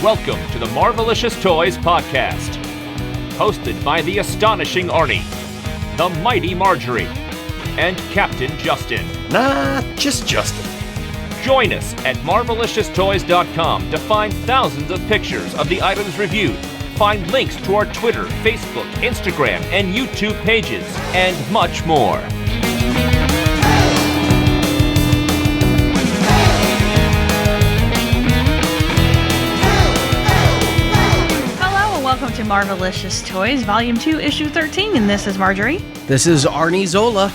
Welcome to the Marvelicious Toys podcast. Hosted by the astonishing Arnie, the mighty Marjorie, and Captain Justin. Nah, just Justin. Join us at MarveliciousToys.com to find thousands of pictures of the items reviewed, find links to our Twitter, Facebook, Instagram, and YouTube pages, and much more. Welcome to Marvelicious Toys, Volume 2, Issue 13, and this is Marjorie. This is Arnie ZOLA.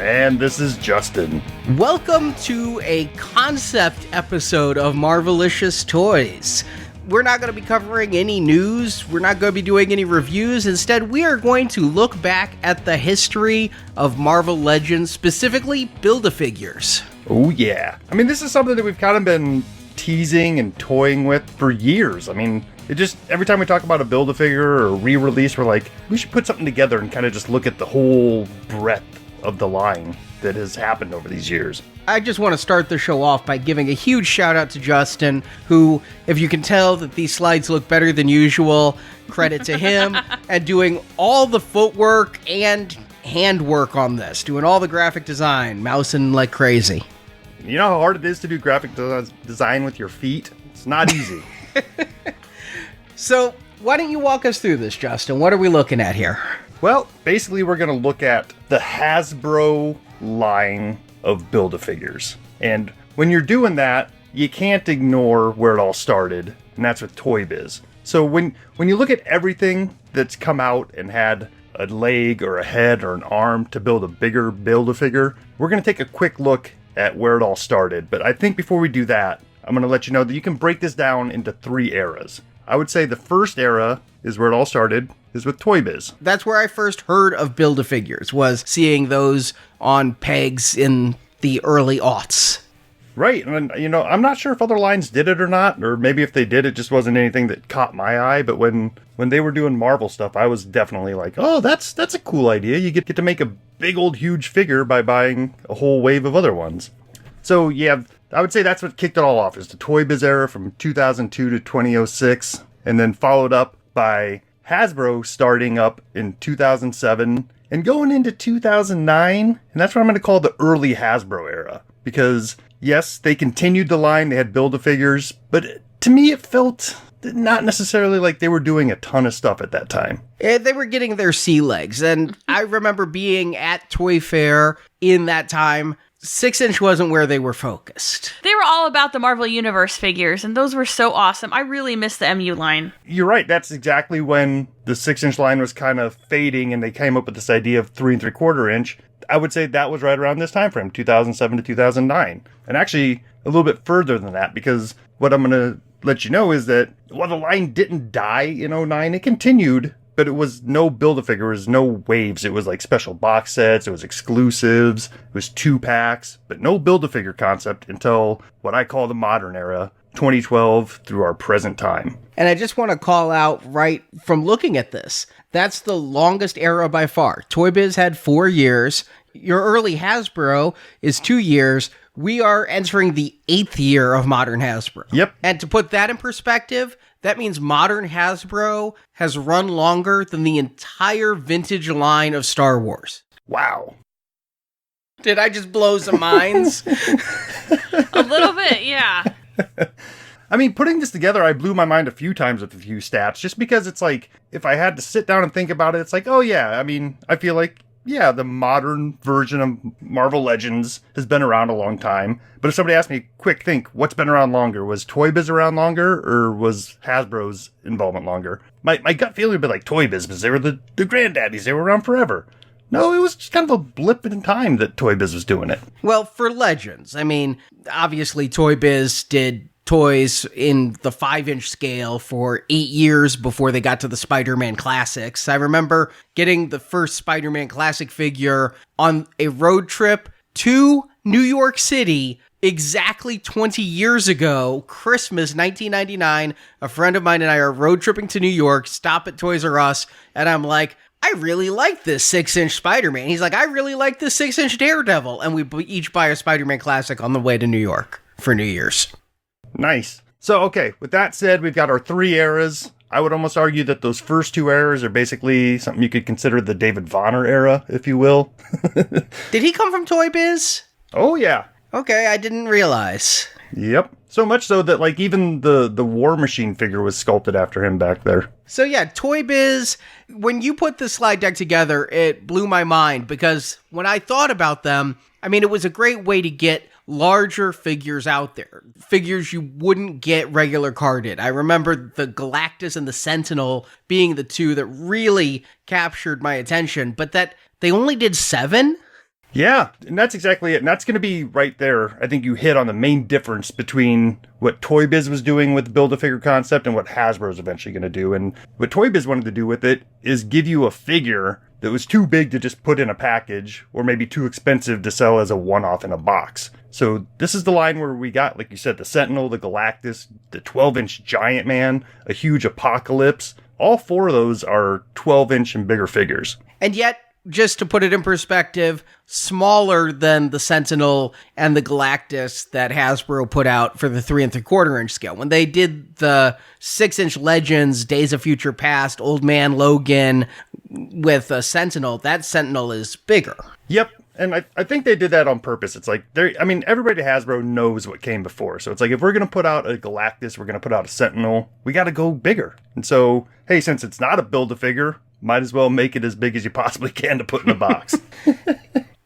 And this is Justin. Welcome to a concept episode of Marvelicious Toys. We're not going to be covering any news, we're not going to be doing any reviews. Instead, we are going to look back at the history of Marvel Legends, specifically Build-A-Figures. Oh yeah. I mean, this is something that we've kind of been teasing and toying with for years. I mean, it just, every time we talk about a Build-A-Figure or a re-release, we're like, we should put something together and kind of just look at the whole breadth of the line that has happened over these years. I just want to start the show off by giving a huge shout out to Justin, who, if you can tell that these slides look better than usual, credit to him, and doing all the footwork and handwork on this, doing all the graphic design, mousing like crazy. You know how hard it is to do graphic design with your feet? It's not easy. So, why don't you walk us through this, Justin? What are we looking at here? Well, basically we're going to look at the Hasbro line of Build-A-Figures. And when you're doing that, you can't ignore where it all started, and that's with Toybiz. So when you look at everything that's come out and had a leg or a head or an arm to build a bigger Build-A-Figure, we're going to take a quick look at where it all started. But I think before we do that, I'm going to let you know that you can break this down into 3 eras. I would say the first era is where it all started, is with Toybiz. That's where I first heard of Build-A-Figures, was seeing those on pegs in the early aughts. Right, and you know, I'm not sure if other lines did it or not, or maybe if they did, it just wasn't anything that caught my eye, but when they were doing Marvel stuff, I was definitely like, oh, that's a cool idea. You get to make a big old huge figure by buying a whole wave of other ones. So yeah, I would say that's what kicked it all off, is the Toybiz era from 2002 to 2006, and then followed up by Hasbro starting up in 2007 and going into 2009, and that's what I'm going to call the early Hasbro era. Because, yes, they continued the line, they had Build-A-Figures, but to me it felt not necessarily like they were doing a ton of stuff at that time. They were getting their sea legs, and I remember being at Toy Fair in that time. 6-inch wasn't where they were focused. They were all about the Marvel Universe figures, and those were so awesome. I really miss the MU line. You're right, that's exactly when the 6-inch line was kind of fading, and they came up with this idea of 3 3/4 inch. I would say that was right around this time frame, 2007 to 2009. And actually, a little bit further than that, because what I'm going to let you know is that while the line didn't die in 2009, it continued, but it was no Build-A-Figure, it was no waves. It was like special box sets, it was exclusives, it was 2-packs, but no Build-A-Figure concept until what I call the modern era, 2012 through our present time. And I just want to call out, right from looking at this, that's the longest era by far. Toybiz had 4 years. Your early Hasbro is 2 years. We are entering the 8th year of modern Hasbro. Yep. And to put that in perspective, that means modern Hasbro has run longer than the entire vintage line of Star Wars. Wow. Did I just blow some minds? A little bit, yeah. I mean, putting this together, I blew my mind a few times with a few stats, just because it's like, if I had to sit down and think about it, it's like, oh yeah, I mean, I feel like, yeah, the modern version of Marvel Legends has been around a long time. But if somebody asked me, quick think, what's been around longer? Was Toybiz around longer, or was Hasbro's involvement longer? My gut feeling would be like Toybiz, because they were the granddaddies. They were around forever. No, it was just kind of a blip in time that Toybiz was doing it. Well, for Legends, I mean, obviously Toybiz did toys in the 5-inch scale for 8 years before they got to the Spider-Man Classics. I remember getting the first Spider-Man Classic figure on a road trip to New York City exactly 20 years ago, Christmas 1999. A friend of mine and I are road tripping to New York, stop at Toys R Us, and I'm like, I really like this 6-inch Spider-Man. He's like, I really like this 6-inch Daredevil. And we each buy a Spider-Man Classic on the way to New York for New Year's. Nice. So, okay, with that said, we've got our 3 eras. I would almost argue that those first 2 eras are basically something you could consider the David Vonner era, if you will. Did he come from Toybiz? Oh, yeah. Okay, I didn't realize. Yep. So much so that, like, even the War Machine figure was sculpted after him back there. So yeah, Toybiz, when you put the slide deck together, it blew my mind because when I thought about them, I mean, it was a great way to get larger figures out there. Figures you wouldn't get regular carded. I remember the Galactus and the Sentinel being the 2 that really captured my attention, but that they only did 7? Yeah, and that's exactly it. And that's going to be right there. I think you hit on the main difference between what Toybiz was doing with the Build-A-Figure concept and what Hasbro is eventually going to do. And what Toybiz wanted to do with it is give you a figure that was too big to just put in a package or maybe too expensive to sell as a one-off in a box. So this is the line where we got, like you said, the Sentinel, the Galactus, the 12-inch Giant Man, a huge Apocalypse. All 4 of those are 12-inch and bigger figures. And yet, just to put it in perspective, smaller than the Sentinel and the Galactus that Hasbro put out for the 3 3/4 inch scale. When they did the 6-inch Legends, Days of Future Past, Old Man Logan with a Sentinel, that Sentinel is bigger. Yep. And I think they did that on purpose. It's like, everybody at Hasbro knows what came before. So it's like, if we're going to put out a Galactus, we're going to put out a Sentinel, we got to go bigger. And so, hey, since it's not a Build-A-Figure, might as well make it as big as you possibly can to put in a box.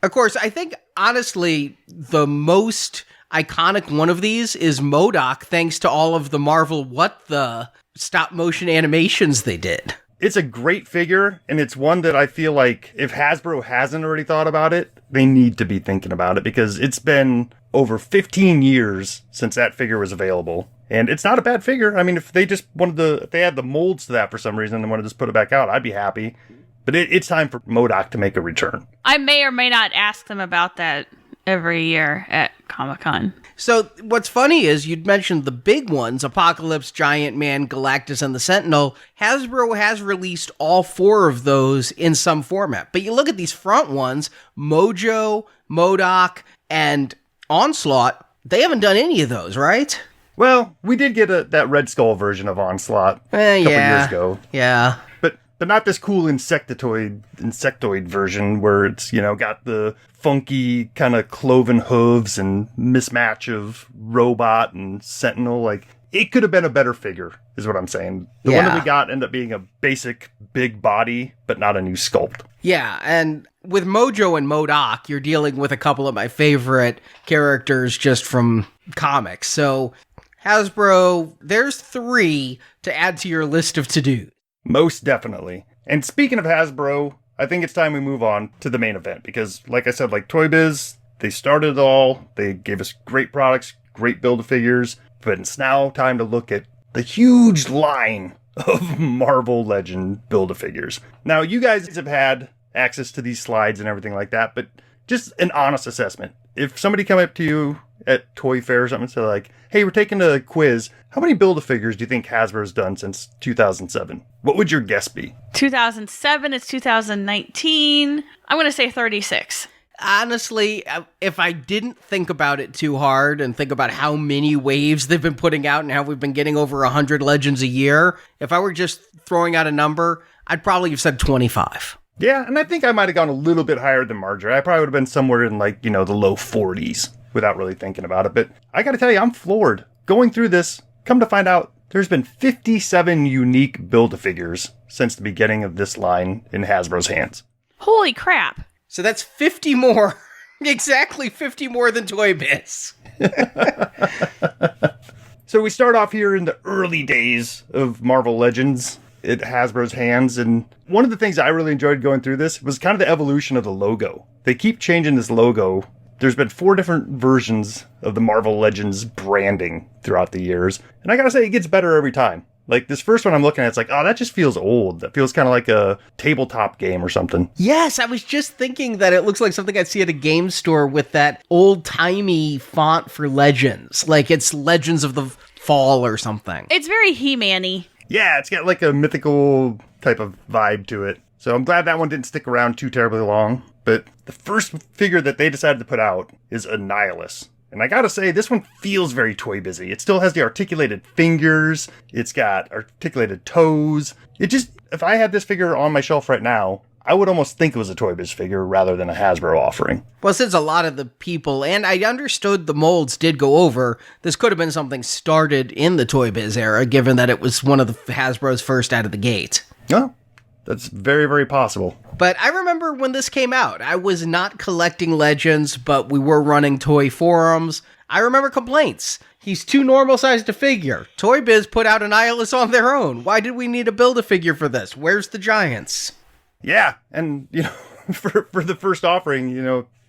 Of course, I think, honestly, the most iconic one of these is MODOK, thanks to all of the Marvel What the stop-motion animations they did. It's a great figure, and it's one that I feel like if Hasbro hasn't already thought about it, they need to be thinking about it, because it's been over 15 years since that figure was available. And it's not a bad figure. I mean, if they just if they had the molds to that for some reason and wanted to just put it back out, I'd be happy. But it's time for MODOK to make a return. I may or may not ask them about that every year at Comic-Con. So what's funny is you'd mentioned the big ones, Apocalypse, Giant Man, Galactus, and the Sentinel. Hasbro has released all 4 of those in some format. But you look at these front ones, Mojo, MODOK, and Onslaught, they haven't done any of those, right? Well, we did get that Red Skull version of Onslaught a couple years ago. Yeah. But not this cool insectoid version where it's, got the funky kind of cloven hooves and mismatch of robot and Sentinel. Like, it could have been a better figure, is what I'm saying. The one that we got ended up being a basic big body, but not a new sculpt. Yeah, and with Mojo and MODOK, you're dealing with a couple of my favorite characters just from comics. So, Hasbro, there's 3 to add to your list of to-dos. Most definitely. And speaking of Hasbro, I think it's time we move on to the main event, because like I said, like Toybiz, they started it all. They gave us great products, great Build-A-Figures, but it's now time to look at the huge line of Marvel Legend Build-A-Figures. Now, you guys have had access to these slides and everything like that, but just an honest assessment. If somebody come up to you at Toy Fair or something and say like, hey, we're taking a quiz, how many Build-A-Figures do you think Hasbro's done since 2007? What would your guess be? 2007, it's 2019. I'm going to say 36. Honestly, if I didn't think about it too hard and think about how many waves they've been putting out and how we've been getting over 100 Legends a year, if I were just throwing out a number, I'd probably have said 25. Yeah, and I think I might have gone a little bit higher than Marjorie. I probably would have been somewhere in the low 40s without really thinking about it. But I gotta tell you, I'm floored. Going through this, come to find out, there's been 57 unique Build-A-Figures since the beginning of this line in Hasbro's hands. Holy crap. So that's 50 more. Exactly 50 more than Toybiz. So we start off here in the early days of Marvel Legends at Hasbro's hands, and one of the things I really enjoyed going through this was kind of the evolution of the logo. They keep changing this logo. There's been 4 different versions of the Marvel Legends branding throughout the years, and I gotta say, it gets better every time. Like, this first one I'm looking at, it's like, oh, that just feels old. That feels kind of like a tabletop game or something. Yes, I was just thinking that it looks like something I'd see at a game store with that old-timey font for Legends. Like, it's Legends of the Fall or something. It's very He-Man-y. Yeah, it's got like a mythical type of vibe to it. So I'm glad that one didn't stick around too terribly long. But the first figure that they decided to put out is Annihilus. And I gotta say, this one feels very Toybiz-y. It still has the articulated fingers. It's got articulated toes. If I had this figure on my shelf right now, I would almost think it was a Toybiz figure rather than a Hasbro offering. Well, since a lot of the people, and I understood the molds did go over, this could have been something started in the Toybiz era, given that it was one of the Hasbro's first out of the gate. Oh, that's very, very possible. But I remember when this came out, I was not collecting Legends, but we were running toy forums. I remember complaints. He's too normal-sized a figure. Toybiz put out Annihilus on their own. Why did we need to build a figure for this? Where's the giants? Yeah, and, for the first offering,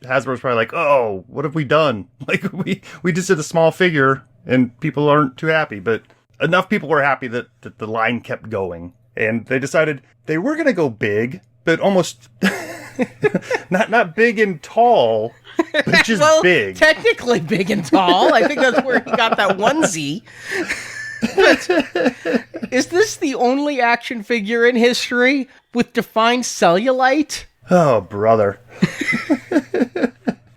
Hasbro's probably like, oh, what have we done? Like, we just did a small figure, and people aren't too happy. But enough people were happy that the line kept going. And they decided they were going to go big, but almost not big and tall, but just big. Technically big and tall. I think that's where he got that onesie. But is this the only action figure in history with defined cellulite? Oh, brother.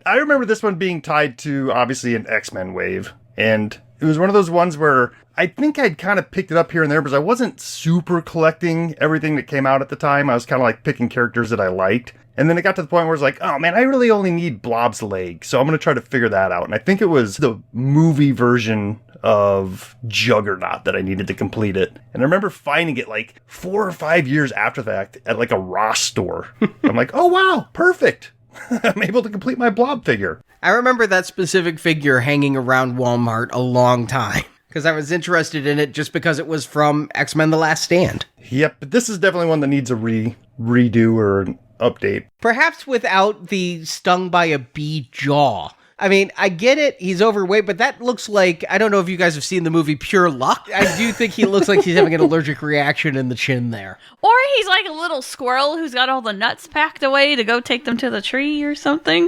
I remember this one being tied to, obviously, an X-Men wave. And it was one of those ones where I think I'd kind of picked it up here and there, because I wasn't super collecting everything that came out at the time. I was kind of like picking characters that I liked. And then it got to the point where it's like, oh man, I really only need Blob's leg. So I'm going to try to figure that out. And I think it was the movie version of Juggernaut that I needed to complete it. And I remember finding it like 4 or 5 years after that at like a Ross store. I'm like, oh wow, perfect. I'm able to complete my Blob figure. I remember that specific figure hanging around Walmart a long time, because I was interested in it just because it was from X-Men The Last Stand. Yep, but this is definitely one that needs a redo or an update. Perhaps without the stung by a bee jaw. I mean, I get it, he's overweight, but that looks like, I don't know if you guys have seen the movie Pure Luck. I do think he looks like he's having an allergic reaction in the chin there. Or he's like a little squirrel who's got all the nuts packed away to go take them to the tree or something.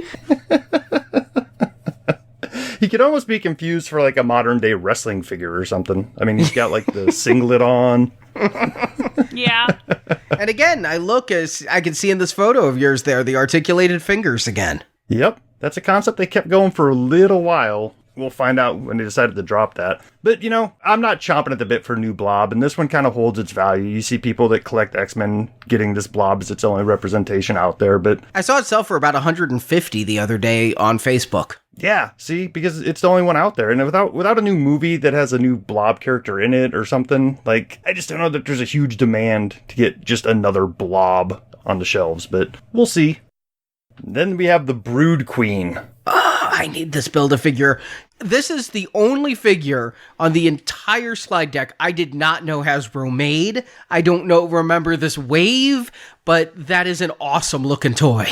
He could almost be confused for like a modern day wrestling figure or something. I mean, he's got like the singlet on. Yeah. And again, I can see in this photo of yours there, the articulated fingers again. Yep. That's a concept they kept going for a little while. We'll find out when they decided to drop that. But, I'm not chomping at the bit for a new Blob, and this one kind of holds its value. You see people that collect X-Men getting this Blob as its only representation out there, but... I saw it sell for about $150 the other day on Facebook. Yeah, see, because it's the only one out there. And without a new movie that has a new Blob character in it or something, like, I just don't know that there's a huge demand to get just another Blob on the shelves, but we'll see. Then we have the Brood Queen. I need this Build-A-Figure. This is the only figure on the entire slide deck I did not know Hasbro made. I don't remember this wave, but that is an awesome looking toy.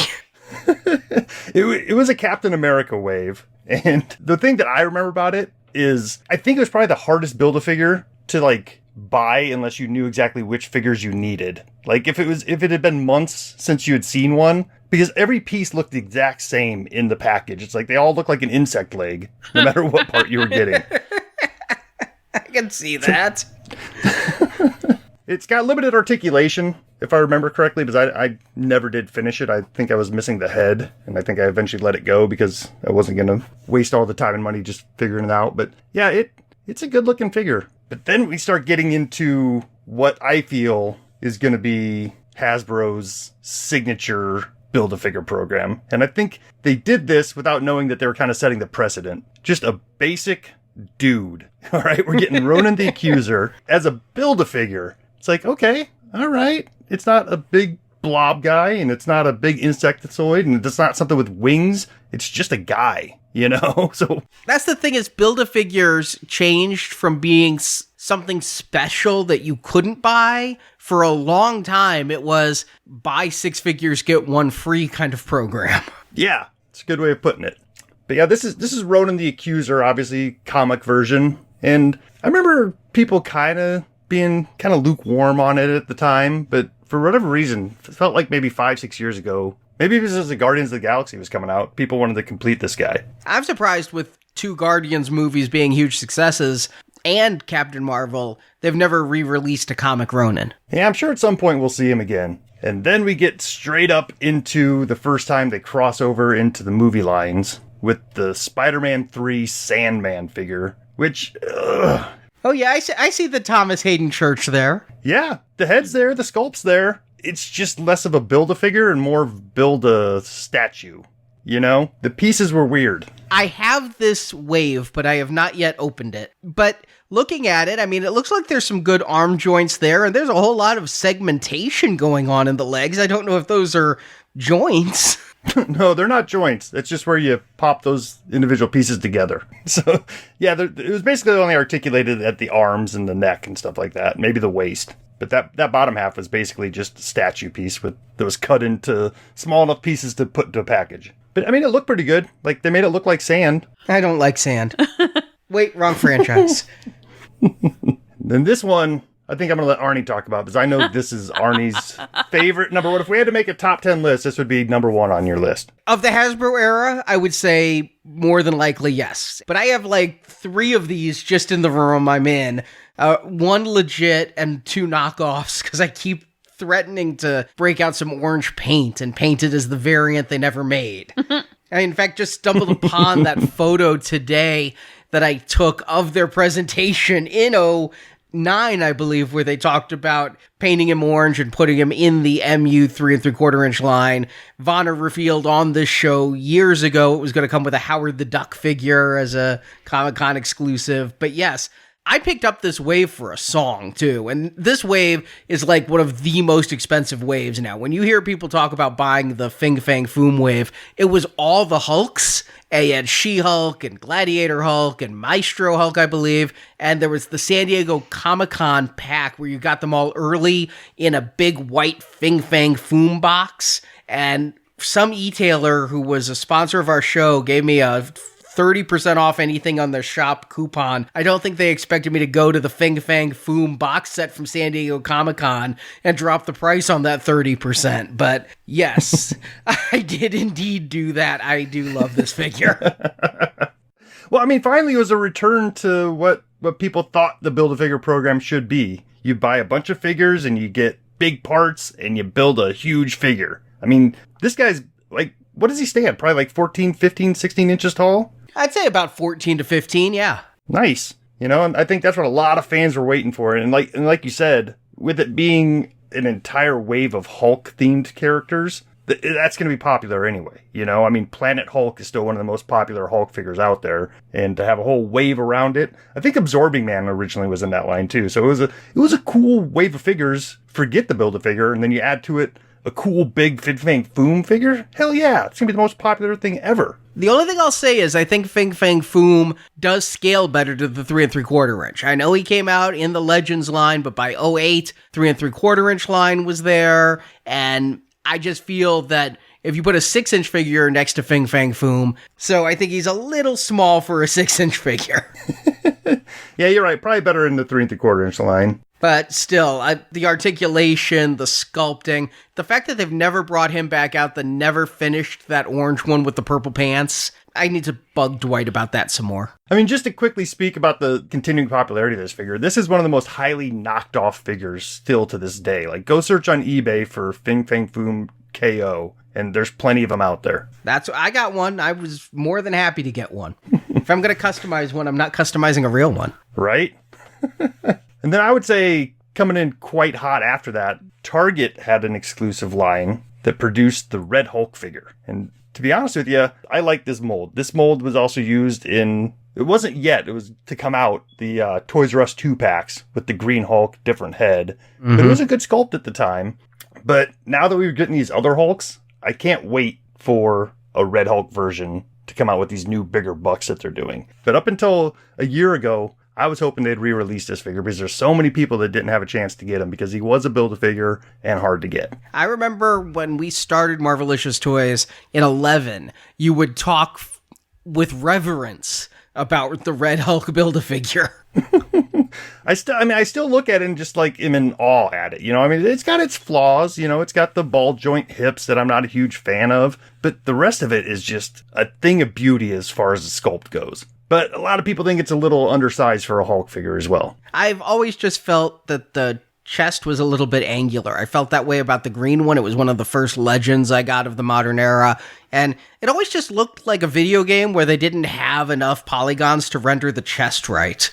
It was a Captain America wave. And the thing that I remember about it is I think it was probably the hardest Build-A-Figure to like buy unless you knew exactly which figures you needed. Like if it had been months since you had seen one, because every piece looked the exact same in the package. It's like they all look like an insect leg, no matter what part you were getting. I can see that. It's got limited articulation, if I remember correctly, because I never did finish it. I think I was missing the head, and I think I eventually let it go because I wasn't going to waste all the time and money just figuring it out. But yeah, it's a good-looking figure. But then we start getting into what I feel is going to be Hasbro's signature Build-A-Figure program. And I think they did this without knowing that they were kind of setting the precedent. Just a basic dude. All right, we're getting Ronan the Accuser as a Build-A-Figure. It's like, okay, all right. It's not a big blob guy, and it's not a big insectoid, and it's not something with wings. It's just a guy, So that's the thing is Build-A-Figures changed from being something special that you couldn't buy. For a long time, it was buy 6 figures, get 1 free kind of program. Yeah, it's a good way of putting it. But yeah, this is Ronan the Accuser, obviously comic version. And I remember people being kind of lukewarm on it at the time, but for whatever reason, it felt like maybe 5-6 years ago, maybe it was as the Guardians of the Galaxy was coming out, people wanted to complete this guy. I'm surprised with 2 Guardians movies being huge successes and Captain Marvel, they've never re-released a comic Ronan. Yeah, I'm sure at some point we'll see him again. And then we get straight up into the first time they cross over into the movie lines. with the Spider-Man 3 Sandman figure, which, Oh yeah, I see the Thomas Hayden Church there. yeah, the head's there, the sculpt's there. It's just less of a build-a-figure and more of build-a-statue, you know? The pieces were weird. I have this wave, but I have not yet opened it. But looking at it, I mean, it looks like there's some good arm joints there, and there's a whole lot of segmentation going on in the legs. I don't know if those are joints. No, they're not joints. It's just where you pop those individual pieces together. So, yeah, it was basically only articulated at the arms and the neck and stuff like that. Maybe the waist. But that bottom half was basically just a statue piece that was cut into small enough pieces to put into a package. But, I mean, it looked pretty good. Like, they made it look like sand. I don't like sand. Wait, wrong franchise. Then this one, I think I'm going to let Arnie talk about, because I know this is Arnie's favorite number one. If we had to make a top 10 list, this would be number one on your list. Of the Hasbro era, I would say more than likely yes. But I have like 3 of these just in the room I'm in. 1 legit and 2 knockoffs, because I keep threatening to break out some orange paint and paint it as the variant they never made. I, in fact, just stumbled upon that photo today that I took of their presentation in 09, I believe, where they talked about painting him orange and putting him in the MU 3 3/4 inch line. Vonner revealed on this show years ago it was going to come with a Howard the Duck figure as a Comic-Con exclusive. But yes, I picked up this wave for a song, too. And this wave is like one of the most expensive waves now. When you hear people talk about buying the Fing Fang Foom wave, it was all the Hulks. And you had She-Hulk and Gladiator Hulk and Maestro Hulk, I believe. And there was the San Diego Comic-Con pack where you got them all early in a big white Fing Fang Foom box. And some e-tailer who was a sponsor of our show gave me a 30% off anything on their shop coupon. I don't think they expected me to go to the Fing Fang Foom box set from San Diego Comic-Con and drop the price on that 30%. But yes, I did indeed do that. I do love this figure. Well, I mean, finally it was a return to what people thought the Build-A-Figure program should be. You buy a bunch of figures and you get big parts and you build a huge figure. I mean, this guy's like, what does he stand? Probably like 14, 15, 16 inches tall? I'd say about 14 to 15, yeah. Nice. You know, and I think that's what a lot of fans were waiting for. And like you said, with it being an entire wave of Hulk-themed characters, that's going to be popular anyway. You know, I mean, Planet Hulk is still one of the most popular Hulk figures out there. And to have a whole wave around it, I think Absorbing Man originally was in that line too. So it was a cool wave of figures. Forget the Build-A-Figure, and then you add to it a cool big Fing Fang Foom figure. Hell yeah, it's going to be the most popular thing ever. The only thing I'll say is I think Fing Fang Foom does scale better to the 3 3/4 inch. I know he came out in the Legends line, but by 08, 3 3/4 inch line was there, and I just feel that if you put a 6-inch figure next to Fing Fang Foom, so I think he's a little small for a 6-inch figure. Yeah, you're right. Probably better in the 3 3/4 inch line. But still, the articulation, the sculpting, the fact that they've never brought him back out, never finished that orange one with the purple pants, I need to bug Dwight about that some more. I mean, just to quickly speak about the continuing popularity of this figure, this is one of the most highly knocked off figures still to this day. Like, go search on eBay for Fing Fang Foom KO, and there's plenty of them out there. I got one. I was more than happy to get one. If I'm going to customize one, I'm not customizing a real one. Right? And then I would say, coming in quite hot after that, Target had an exclusive line that produced the Red Hulk figure. And to be honest with you, I like this mold. This mold was also used in, it wasn't yet, it was to come out, the Toys R Us 2-packs with the Green Hulk, different head. Mm-hmm. But it was a good sculpt at the time. But now that we're getting these other Hulks, I can't wait for a Red Hulk version to come out with these new bigger bucks that they're doing. But up until a year ago, I was hoping they'd re-release this figure because there's so many people that didn't have a chance to get him because he was a Build-A-Figure and hard to get. I remember when we started Marvelicious Toys in 11, you would talk with reverence about the Red Hulk Build-A-Figure. I still look at it and just like am in awe at it. You know, I mean, it's got its flaws. You know, it's got the ball joint hips that I'm not a huge fan of, but the rest of it is just a thing of beauty as far as the sculpt goes. But a lot of people think it's a little undersized for a Hulk figure as well. I've always just felt that the chest was a little bit angular. I felt that way about the green one. It was one of the first Legends I got of the modern era. And it always just looked like a video game where they didn't have enough polygons to render the chest right.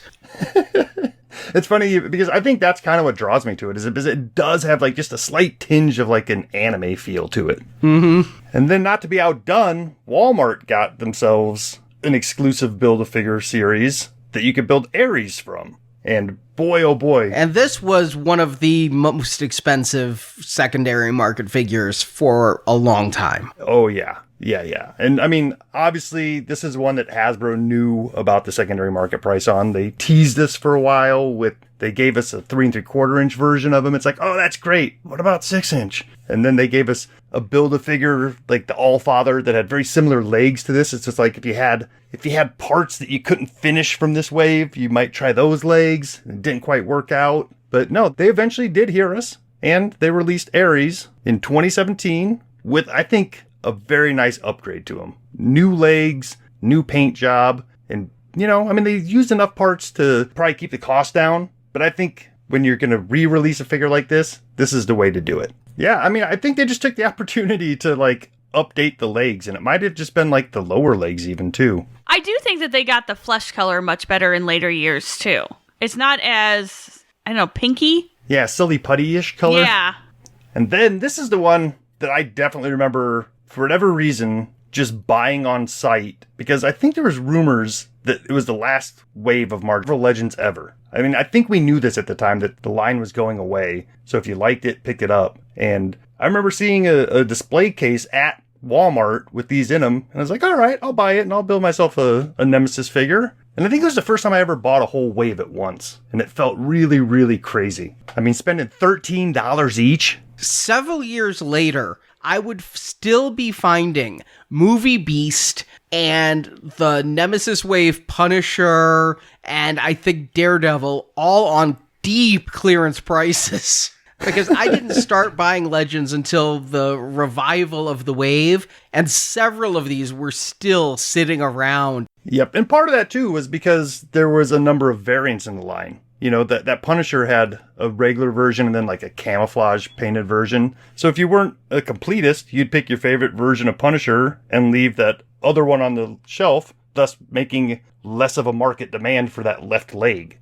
It's funny because I think that's kind of what draws me to it, is because it does have like just a slight tinge of like an anime feel to it. Mm-hmm. And then, not to be outdone, Walmart got themselves an exclusive Build-A-Figure series that you could build Ares from. And boy, oh boy. And this was one of the most expensive secondary market figures for a long time. Oh, yeah. Yeah. And I mean, obviously, this is one that Hasbro knew about the secondary market price on. They teased us for a while they gave us a 3 3/4 inch version of them. It's like, oh, that's great. What about 6 inch? And then they gave us a Build-A-Figure, like the Allfather, that had very similar legs to this. It's just like if you had parts that you couldn't finish from this wave, you might try those legs. It didn't quite work out. But no, they eventually did hear us. And they released Ares in 2017 with, I think, a very nice upgrade to them. New legs, new paint job, and, they used enough parts to probably keep the cost down, but I think when you're going to re-release a figure like this is the way to do it. Yeah, I think they just took the opportunity to, update the legs, and it might have just been, the lower legs even, too. I do think that they got the flesh color much better in later years, too. It's not as, pinky. Yeah, silly putty-ish color. Yeah. And then, this is the one that I definitely remember, for whatever reason, just buying on site, because I think there was rumors that it was the last wave of Marvel Legends ever. I think we knew this at the time, that the line was going away, so if you liked it, pick it up. And I remember seeing a display case at Walmart with these in them, and I was like, all right, I'll buy it, and I'll build myself a Nemesis figure. And I think it was the first time I ever bought a whole wave at once, and it felt really, really crazy. Spending $13 each. Several years later, I would still be finding Movie Beast and the Nemesis Wave Punisher and I think Daredevil all on deep clearance prices. Because I didn't start buying Legends until the revival of the wave, and several of these were still sitting around. Yep, and part of that too was because there was a number of variants in the line. That Punisher had a regular version and then a camouflage painted version. So if you weren't a completist, you'd pick your favorite version of Punisher and leave that other one on the shelf, thus making less of a market demand for that left leg,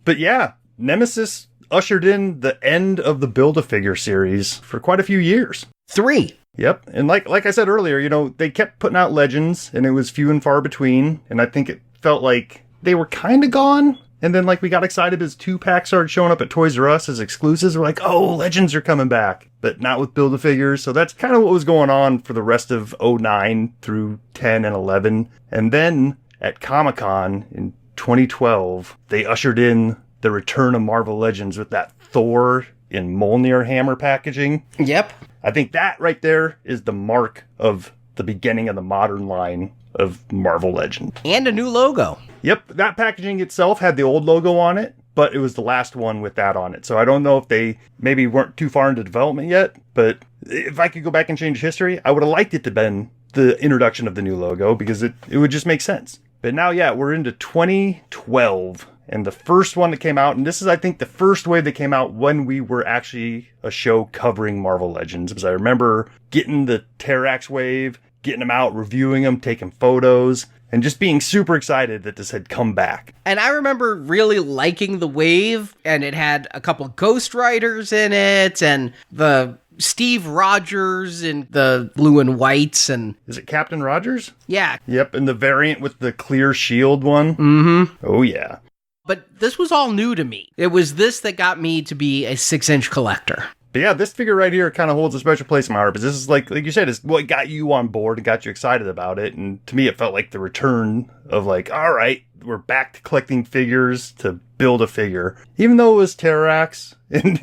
But yeah, Nemesis ushered in the end of the Build-A-Figure series for quite a few years. 3. Yep, and like I said earlier, they kept putting out Legends, and it was few and far between, and I think it felt like they were kind of gone. And then, we got excited as 2-packs started showing up at Toys R Us as exclusives. We're like, oh, Legends are coming back. But not with Build-A-Figures. So that's kind of what was going on for the rest of 09 through 10 and 11. And then, at Comic-Con in 2012, they ushered in the return of Marvel Legends with that Thor in Mjolnir hammer packaging. Yep. I think that right there is the mark of the beginning of the modern line of Marvel Legends. And a new logo. Yep, that packaging itself had the old logo on it, but it was the last one with that on it. So I don't know if they maybe weren't too far into development yet, but if I could go back and change history, I would have liked it to have been the introduction of the new logo, because it would just make sense. But now, yeah, we're into 2012, and the first one that came out, and this is, I think, the first wave that came out when we were actually a show covering Marvel Legends, because I remember getting the TERAX wave, getting them out, reviewing them, taking photos, and just being super excited that this had come back. And I remember really liking the wave, and it had a couple Ghost Riders in it, and the Steve Rogers in the blue and whites, and... Is it Captain Rogers? Yeah. Yep, and the variant with the clear shield one. Mm-hmm. Oh, yeah. But this was all new to me. It was this that got me to be a 6-inch collector. But yeah, this figure right here kind of holds a special place in my heart, because this is like you said, is what got you on board and got you excited about it. And to me, it felt like the return of all right, we're back to collecting figures to build a figure. Even though it was TERAX, and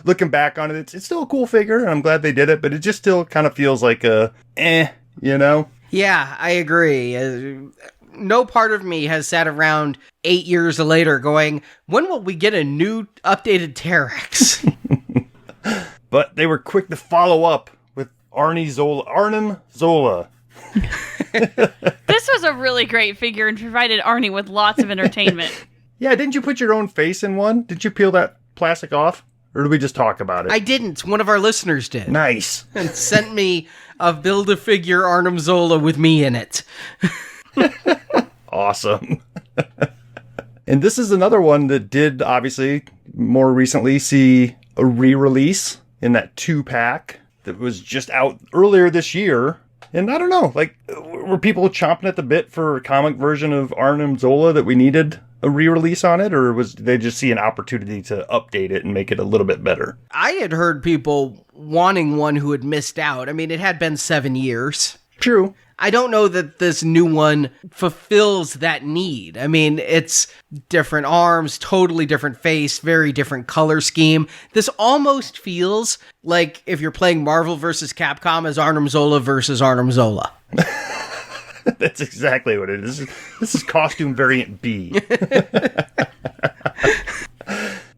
looking back on it, it's still a cool figure, and I'm glad they did it, but it just still kind of feels like Yeah, I agree. No part of me has sat around 8 years later going, when will we get a new updated TERAX? But they were quick to follow up with ARNIM ZOLA. This was a really great figure and provided Arnie with lots of entertainment. Yeah, didn't you put your own face in one? Did you peel that plastic off? Or did we just talk about it? I didn't. One of our listeners did. Nice. And sent me a Build-A-Figure Arnim Zola with me in it. Awesome. And this is another one that did, obviously, more recently see a re-release in that 2-pack that was just out earlier this year. And I don't know, like, were people chomping at the bit for a comic version of Arnim Zola that we needed a re-release on it? Or did they just see an opportunity to update it and make it a little bit better? I had heard people wanting one who had missed out. I mean, it had been 7 years. True. I don't know that this new one fulfills that need. I mean, it's different arms, totally different face, very different color scheme. This almost feels like if you're playing Marvel vs. Capcom as Arnim Zola versus Arnim Zola. That's exactly what it is. This is costume variant B.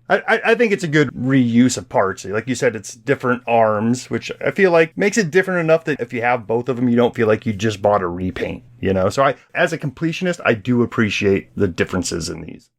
I think it's a good reuse of parts. Like you said, it's different arms, which I feel like makes it different enough that if you have both of them, you don't feel like you just bought a repaint, you know? So as a completionist, I do appreciate the differences in these.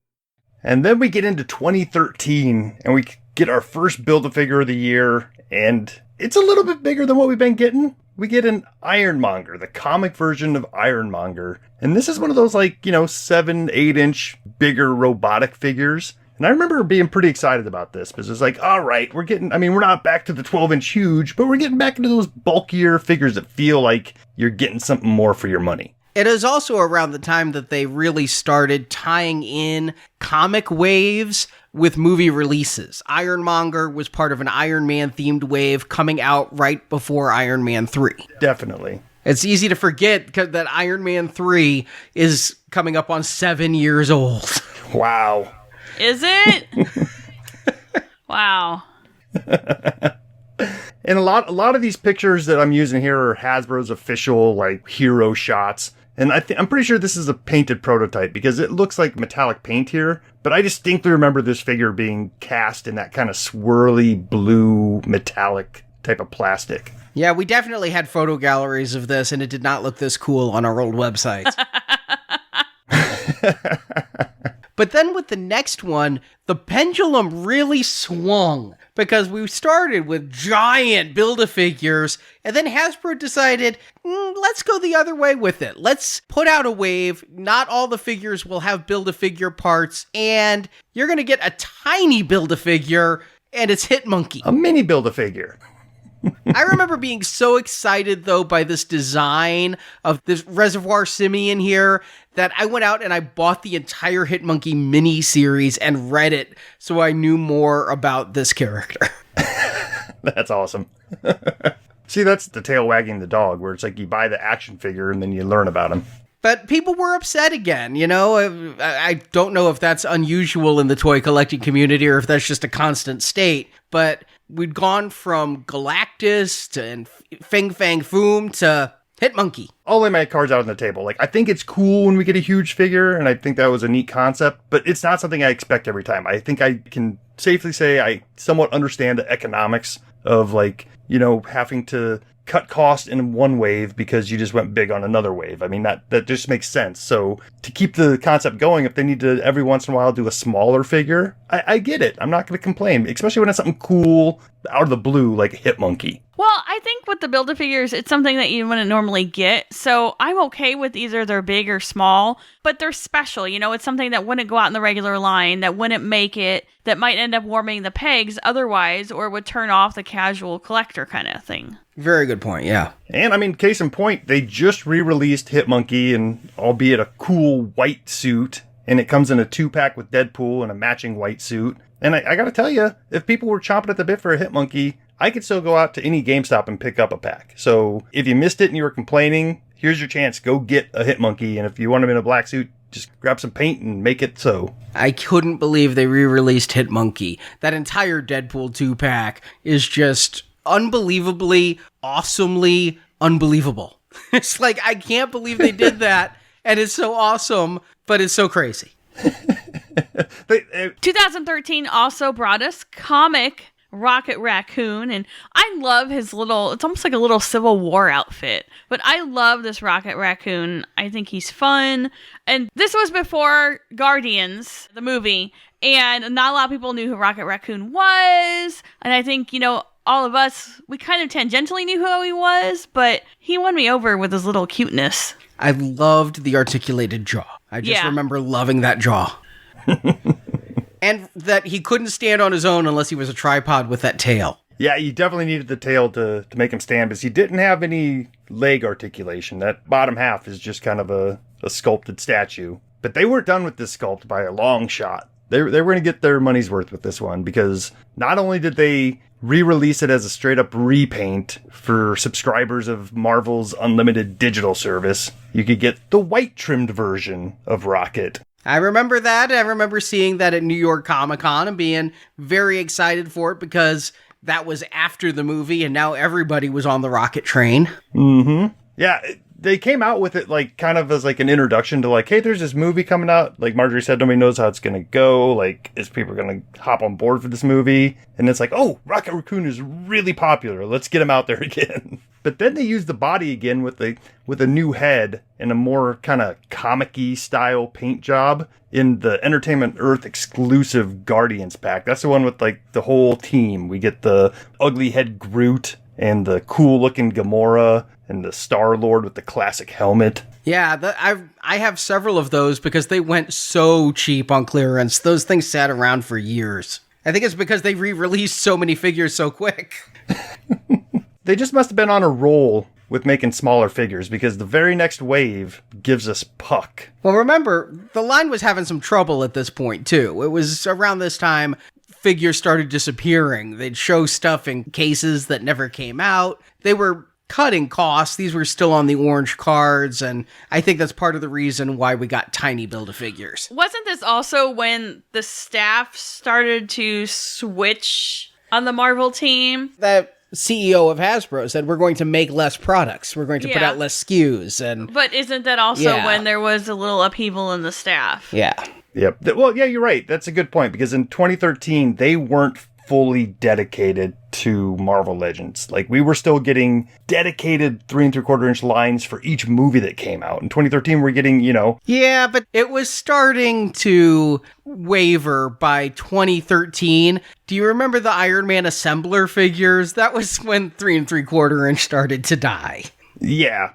And then we get into 2013 and we get our first Build-A-Figure of the year, and it's a little bit bigger than what we've been getting. We get an Ironmonger, the comic version of Ironmonger. And this is one of those 7-8 inch bigger robotic figures. And I remember being pretty excited about this because it's like, all right, we're not back to the 12-inch huge, but we're getting back into those bulkier figures that feel like you're getting something more for your money. It is also around the time that they really started tying in comic waves with movie releases. Ironmonger was part of an Iron Man themed wave coming out right before Iron Man 3. Definitely. It's easy to forget that Iron Man 3 is coming up on 7 years old. Wow. Is it? Wow. And a lot of these pictures that I'm using here are Hasbro's official hero shots. And I'm pretty sure this is a painted prototype because it looks like metallic paint here. But I distinctly remember this figure being cast in that kind of swirly blue metallic type of plastic. Yeah, we definitely had photo galleries of this, and it did not look this cool on our old website. But then with the next one, the pendulum really swung because we started with giant Build-A-Figures, and then Hasbro decided, let's go the other way with it. Let's put out a wave. Not all the figures will have Build-A-Figure parts, and you're going to get a tiny Build-A-Figure, and it's Hitmonkey. A mini Build-A-Figure. I remember being so excited, though, by this design of this Reservoir Simian here that I went out and I bought the entire Hitmonkey mini-series and read it so I knew more about this character. That's awesome. See, that's the tail wagging the dog, where it's like you buy the action figure and then you learn about him. But people were upset again, you know? I don't know if that's unusual in the toy collecting community or if that's just a constant state, but we'd gone from Galactus to Fang FOOM to Hitmonkey. I'll lay my cards out on the table. I think it's cool when we get a huge figure, and I think that was a neat concept, but it's not something I expect every time. I think I can safely say I somewhat understand the economics of, having to cut cost in one wave because you just went big on another wave. I mean, that just makes sense. So to keep the concept going, if they need to every once in a while do a smaller figure, I get it. I'm not going to complain, especially when it's something cool out of the blue like Hitmonkey. Well, I think with the Build-A-Figures, it's something that you wouldn't normally get. So I'm okay with either they're big or small, but they're special. You know, it's something that wouldn't go out in the regular line, that wouldn't make it, that might end up warming the pegs otherwise, or would turn off the casual collector kind of thing. Very good point, yeah. And I mean, case in point, they just re-released Hitmonkey, and albeit a cool white suit, and it comes in a 2-pack with Deadpool and a matching white suit. And I gotta tell you, if people were chomping at the bit for a Hitmonkey, I could still go out to any GameStop and pick up a pack. So if you missed it and you were complaining, here's your chance. Go get a Hitmonkey. And if you want him in a black suit, just grab some paint and make it so. I couldn't believe they re-released Hitmonkey. That entire Deadpool 2-pack is just unbelievably, awesomely unbelievable. It's like, I can't believe they did that. And it's so awesome, but it's so crazy. 2013 also brought us comic Rocket Raccoon, and I love his it's almost like a little Civil War outfit, but I love this Rocket Raccoon. I think he's fun, and this was before Guardians, the movie, And not a lot of people knew who Rocket Raccoon was. And I think, all of us, we kind of tangentially knew who he was, but he won me over with his little cuteness. I loved the articulated jaw. I just remember loving that jaw. And that he couldn't stand on his own unless he was a tripod with that tail. Yeah, you definitely needed the tail to make him stand, because he didn't have any leg articulation. That bottom half is just kind of a sculpted statue. But they weren't done with this sculpt by a long shot. They were going to get their money's worth with this one, because not only did they re-release it as a straight-up repaint for subscribers of Marvel's Unlimited digital service, you could get the white-trimmed version of Rocket. I remember that. I remember seeing that at New York Comic Con and being very excited for it, because that was after the movie and now everybody was on the Rocket train. Mm-hmm. Yeah, they came out with it like kind of as like an introduction to like, hey, there's this movie coming out. Like Marjorie said, nobody knows how it's going to go. Like, is people going to hop on board for this movie? And it's like, oh, Rocket Raccoon is really popular. Let's get him out there again. But then they used the body again with a new head and a more kind of comic-y style paint job in the Entertainment Earth exclusive Guardians pack. That's the one with like the whole team. We get the ugly head Groot and the cool looking Gamora and the Star-Lord with the classic helmet. Yeah, I have several of those because they went so cheap on clearance. Those things sat around for years. I think it's because they re-released so many figures so quick. They just must have been on a roll with making smaller figures, because the very next wave gives us Puck. Well, remember, the line was having some trouble at this point, too. It was around this time figures started disappearing. They'd show stuff in cases that never came out. They were cutting costs. These were still on the orange cards, and I think that's part of the reason why we got tiny Build-A-Figures. Wasn't this also when the staff started to switch on the Marvel team? That CEO of Hasbro said, we're going to make less products. We're going to put out less SKUs. But isn't that also when there was a little upheaval in the staff? Yeah. Yep. Well, yeah, you're right. That's a good point, because in 2013, they weren't fully dedicated to Marvel Legends. Like, we were still getting dedicated 3 3/4 inch lines for each movie that came out. In 2013, we're getting, Yeah, but it was starting to waver by 2013. Do you remember the Iron Man assembler figures? That was when 3 3/4 inch started to die. Yeah.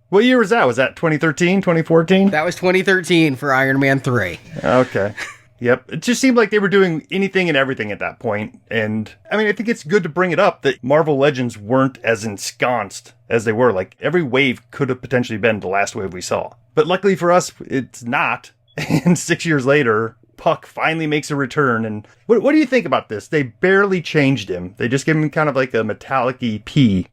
What year was that? Was that 2013, 2014? That was 2013 for Iron Man 3. Okay. Yep. It just seemed like they were doing anything and everything at that point. And I mean, I think it's good to bring it up that Marvel Legends weren't as ensconced as they were. Like, every wave could have potentially been the last wave we saw. But luckily for us, it's not. And 6 years later, Puck finally makes a return. And what do you think about this? They barely changed him. They just gave him kind of like a metallic-y P.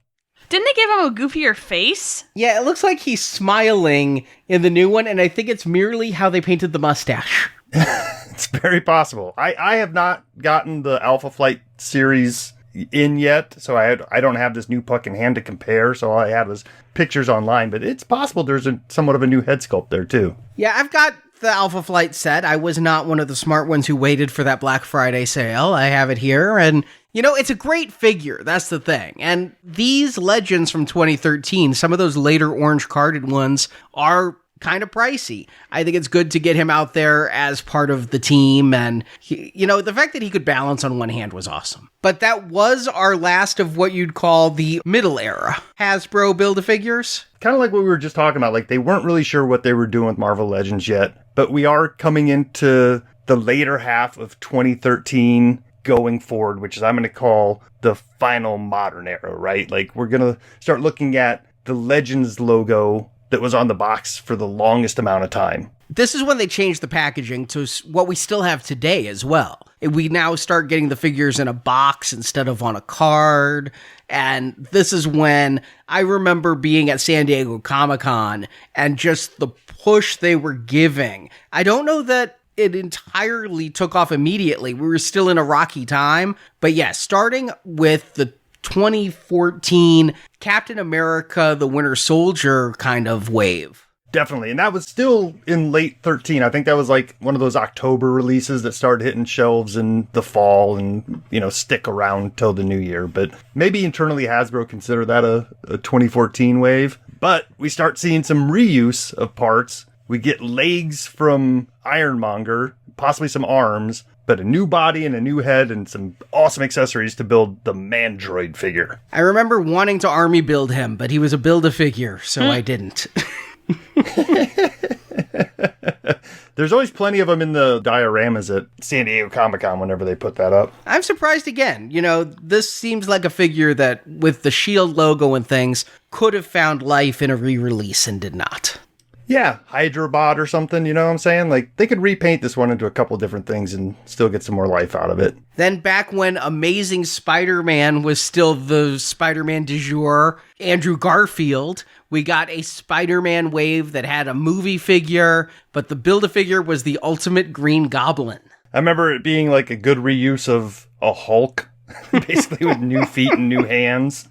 Didn't they give him a goofier face? Yeah, it looks like he's smiling in the new one, and I think it's merely how they painted the mustache. It's very possible. I have not gotten the Alpha Flight series in yet, so I don't have this new Puck in hand to compare, so all I had was pictures online, but it's possible there's somewhat of a new head sculpt there too. Yeah, I've got the Alpha Flight set. I was not one of the smart ones who waited for that Black Friday sale. I have it here, and it's a great figure. That's the thing. And these Legends from 2013, some of those later orange carded ones are kind of pricey. I think it's good to get him out there as part of the team, and the fact that he could balance on one hand was awesome. But that was our last of what you'd call the middle era Hasbro Build-A-Figures. Kind of like what we were just talking about. Like, they weren't really sure what they were doing with Marvel Legends yet, but we are coming into the later half of 2013 going forward, which is I'm going to call the final modern era, right? Like, we're going to start looking at the Legends logo that was on the box for the longest amount of time. This is when they changed the packaging to what we still have today as well. We now start getting the figures in a box instead of on a card. And this is when I remember being at San Diego Comic-Con and just the push they were giving. I don't know that it entirely took off immediately. We were still in a rocky time. But yes, starting with the 2014 Captain America, the Winter Soldier kind of wave. Definitely. And that was still in late 13. I think that was like one of those October releases that started hitting shelves in the fall and, stick around till the new year. But maybe internally Hasbro consider that a 2014 wave. But we start seeing some reuse of parts. We get legs from Ironmonger, possibly some arms. but a new body and a new head and some awesome accessories to build the MANDROID figure. I remember wanting to army build him, but he was a Build-A-Figure, so I didn't. There's always plenty of them in the dioramas at San Diego Comic-Con whenever they put that up. I'm surprised again. You know, this seems like a figure that, with the Shield logo and things, could have found life in a re-release and did not. Yeah, Hydrobot or something, you know what I'm saying? Like, they could repaint this one into a couple different things and still get some more life out of it. Then back when Amazing Spider-Man was still the Spider-Man du jour, Andrew Garfield, we got a Spider-Man wave that had a movie figure, but the Build-A-Figure was the ultimate Green Goblin. I remember it being like a good reuse of a Hulk, basically with new feet and new hands.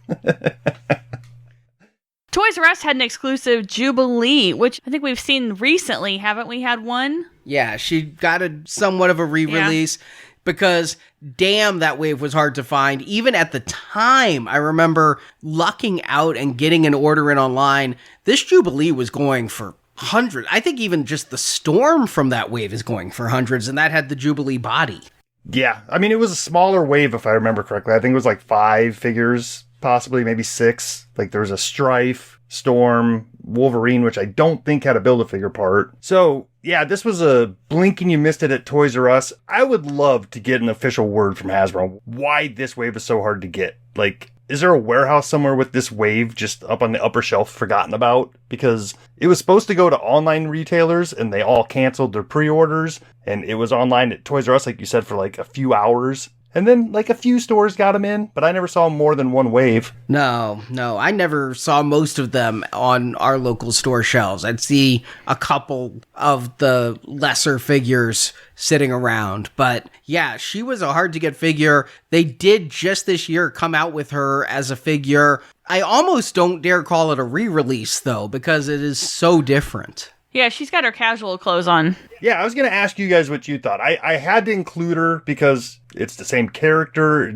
Toys R Us had an exclusive Jubilee, which I think we've seen recently, haven't we had one? Yeah, she got a somewhat of a re-release because, damn, that wave was hard to find. Even at the time, I remember lucking out and getting an order in online. This Jubilee was going for hundreds. I think even just the Storm from that wave is going for hundreds, and that had the Jubilee body. Yeah, I mean, it was a smaller wave, if I remember correctly. I think it was like 5 figures, possibly maybe 6. Like, there was a Strife, Storm, Wolverine, which I don't think had a Build-A-Figure part. So, yeah, this was a blink and you missed it at Toys R Us. I would love to get an official word from Hasbro why this wave is so hard to get. Like, is there a warehouse somewhere with this wave just up on the upper shelf forgotten about? Because it was supposed to go to online retailers and they all canceled their pre-orders. And it was online at Toys R Us, like you said, for like a few hours. And then, like, a few stores got them in, but I never saw more than one wave. No, I never saw most of them on our local store shelves. I'd see a couple of the lesser figures sitting around. But, yeah, she was a hard-to-get figure. They did just this year come out with her as a figure. I almost don't dare call it a re-release, though, because it is so different. Yeah, she's got her casual clothes on. Yeah, I was going to ask you guys what you thought. I had to include her because it's the same character.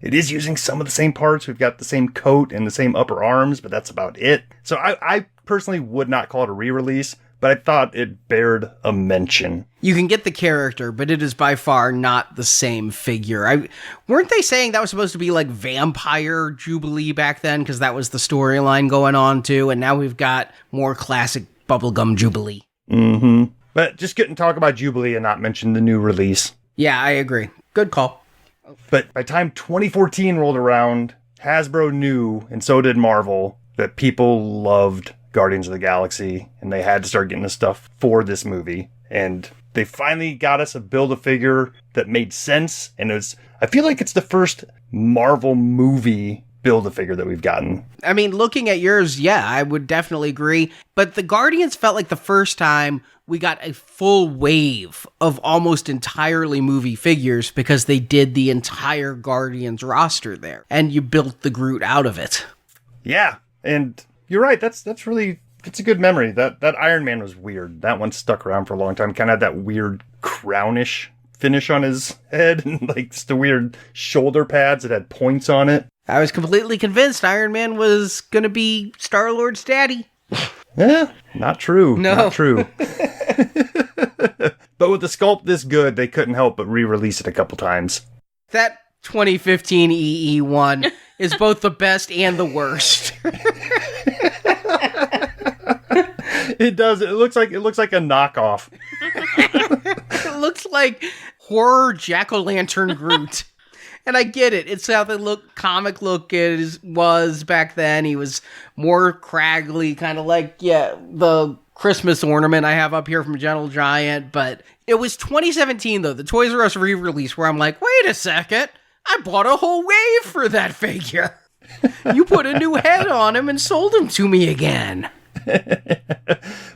It is using some of the same parts. We've got the same coat and the same upper arms, but that's about it. So I personally would not call it a re-release, but I thought it bared a mention. You can get the character, but it is by far not the same figure. Weren't they saying that was supposed to be like Vampire Jubilee back then? Because that was the storyline going on too, and now we've got more classic Bubblegum Jubilee. Mm-hmm. But just couldn't talk about Jubilee and not mention the new release. Yeah, I agree. Good call. But by the time 2014 rolled around, Hasbro knew, and so did Marvel, that people loved Guardians of the Galaxy, and they had to start getting the stuff for this movie. And they finally got us a Build-A-Figure that made sense, and I feel like it's the first Marvel movie Build-A-Figure that we've gotten. I mean, looking at yours, yeah, I would definitely agree. But the Guardians felt like the first time we got a full wave of almost entirely movie figures because they did the entire Guardians roster there. And you built the Groot out of it. Yeah, and you're right. That's a good memory. That Iron Man was weird. That one stuck around for a long time. Kind of had that weird crownish finish on his head and like just the weird shoulder pads that had points on it. I was completely convinced Iron Man was going to be Star-Lord's daddy. Yeah, not true. No. Not true. But with the sculpt this good, they couldn't help but re-release it a couple times. That 2015 EE1 is both the best and the worst. It does. It looks like a knockoff. It looks like horror jack-o'-lantern Groot. And I get it. It's how the comic look was back then. He was more craggly, kind of like, the Christmas ornament I have up here from Gentle Giant. But it was 2017, though, the Toys R Us re-release, where I'm like, wait a second. I bought a whole wave for that figure. You put a new head on him and sold him to me again.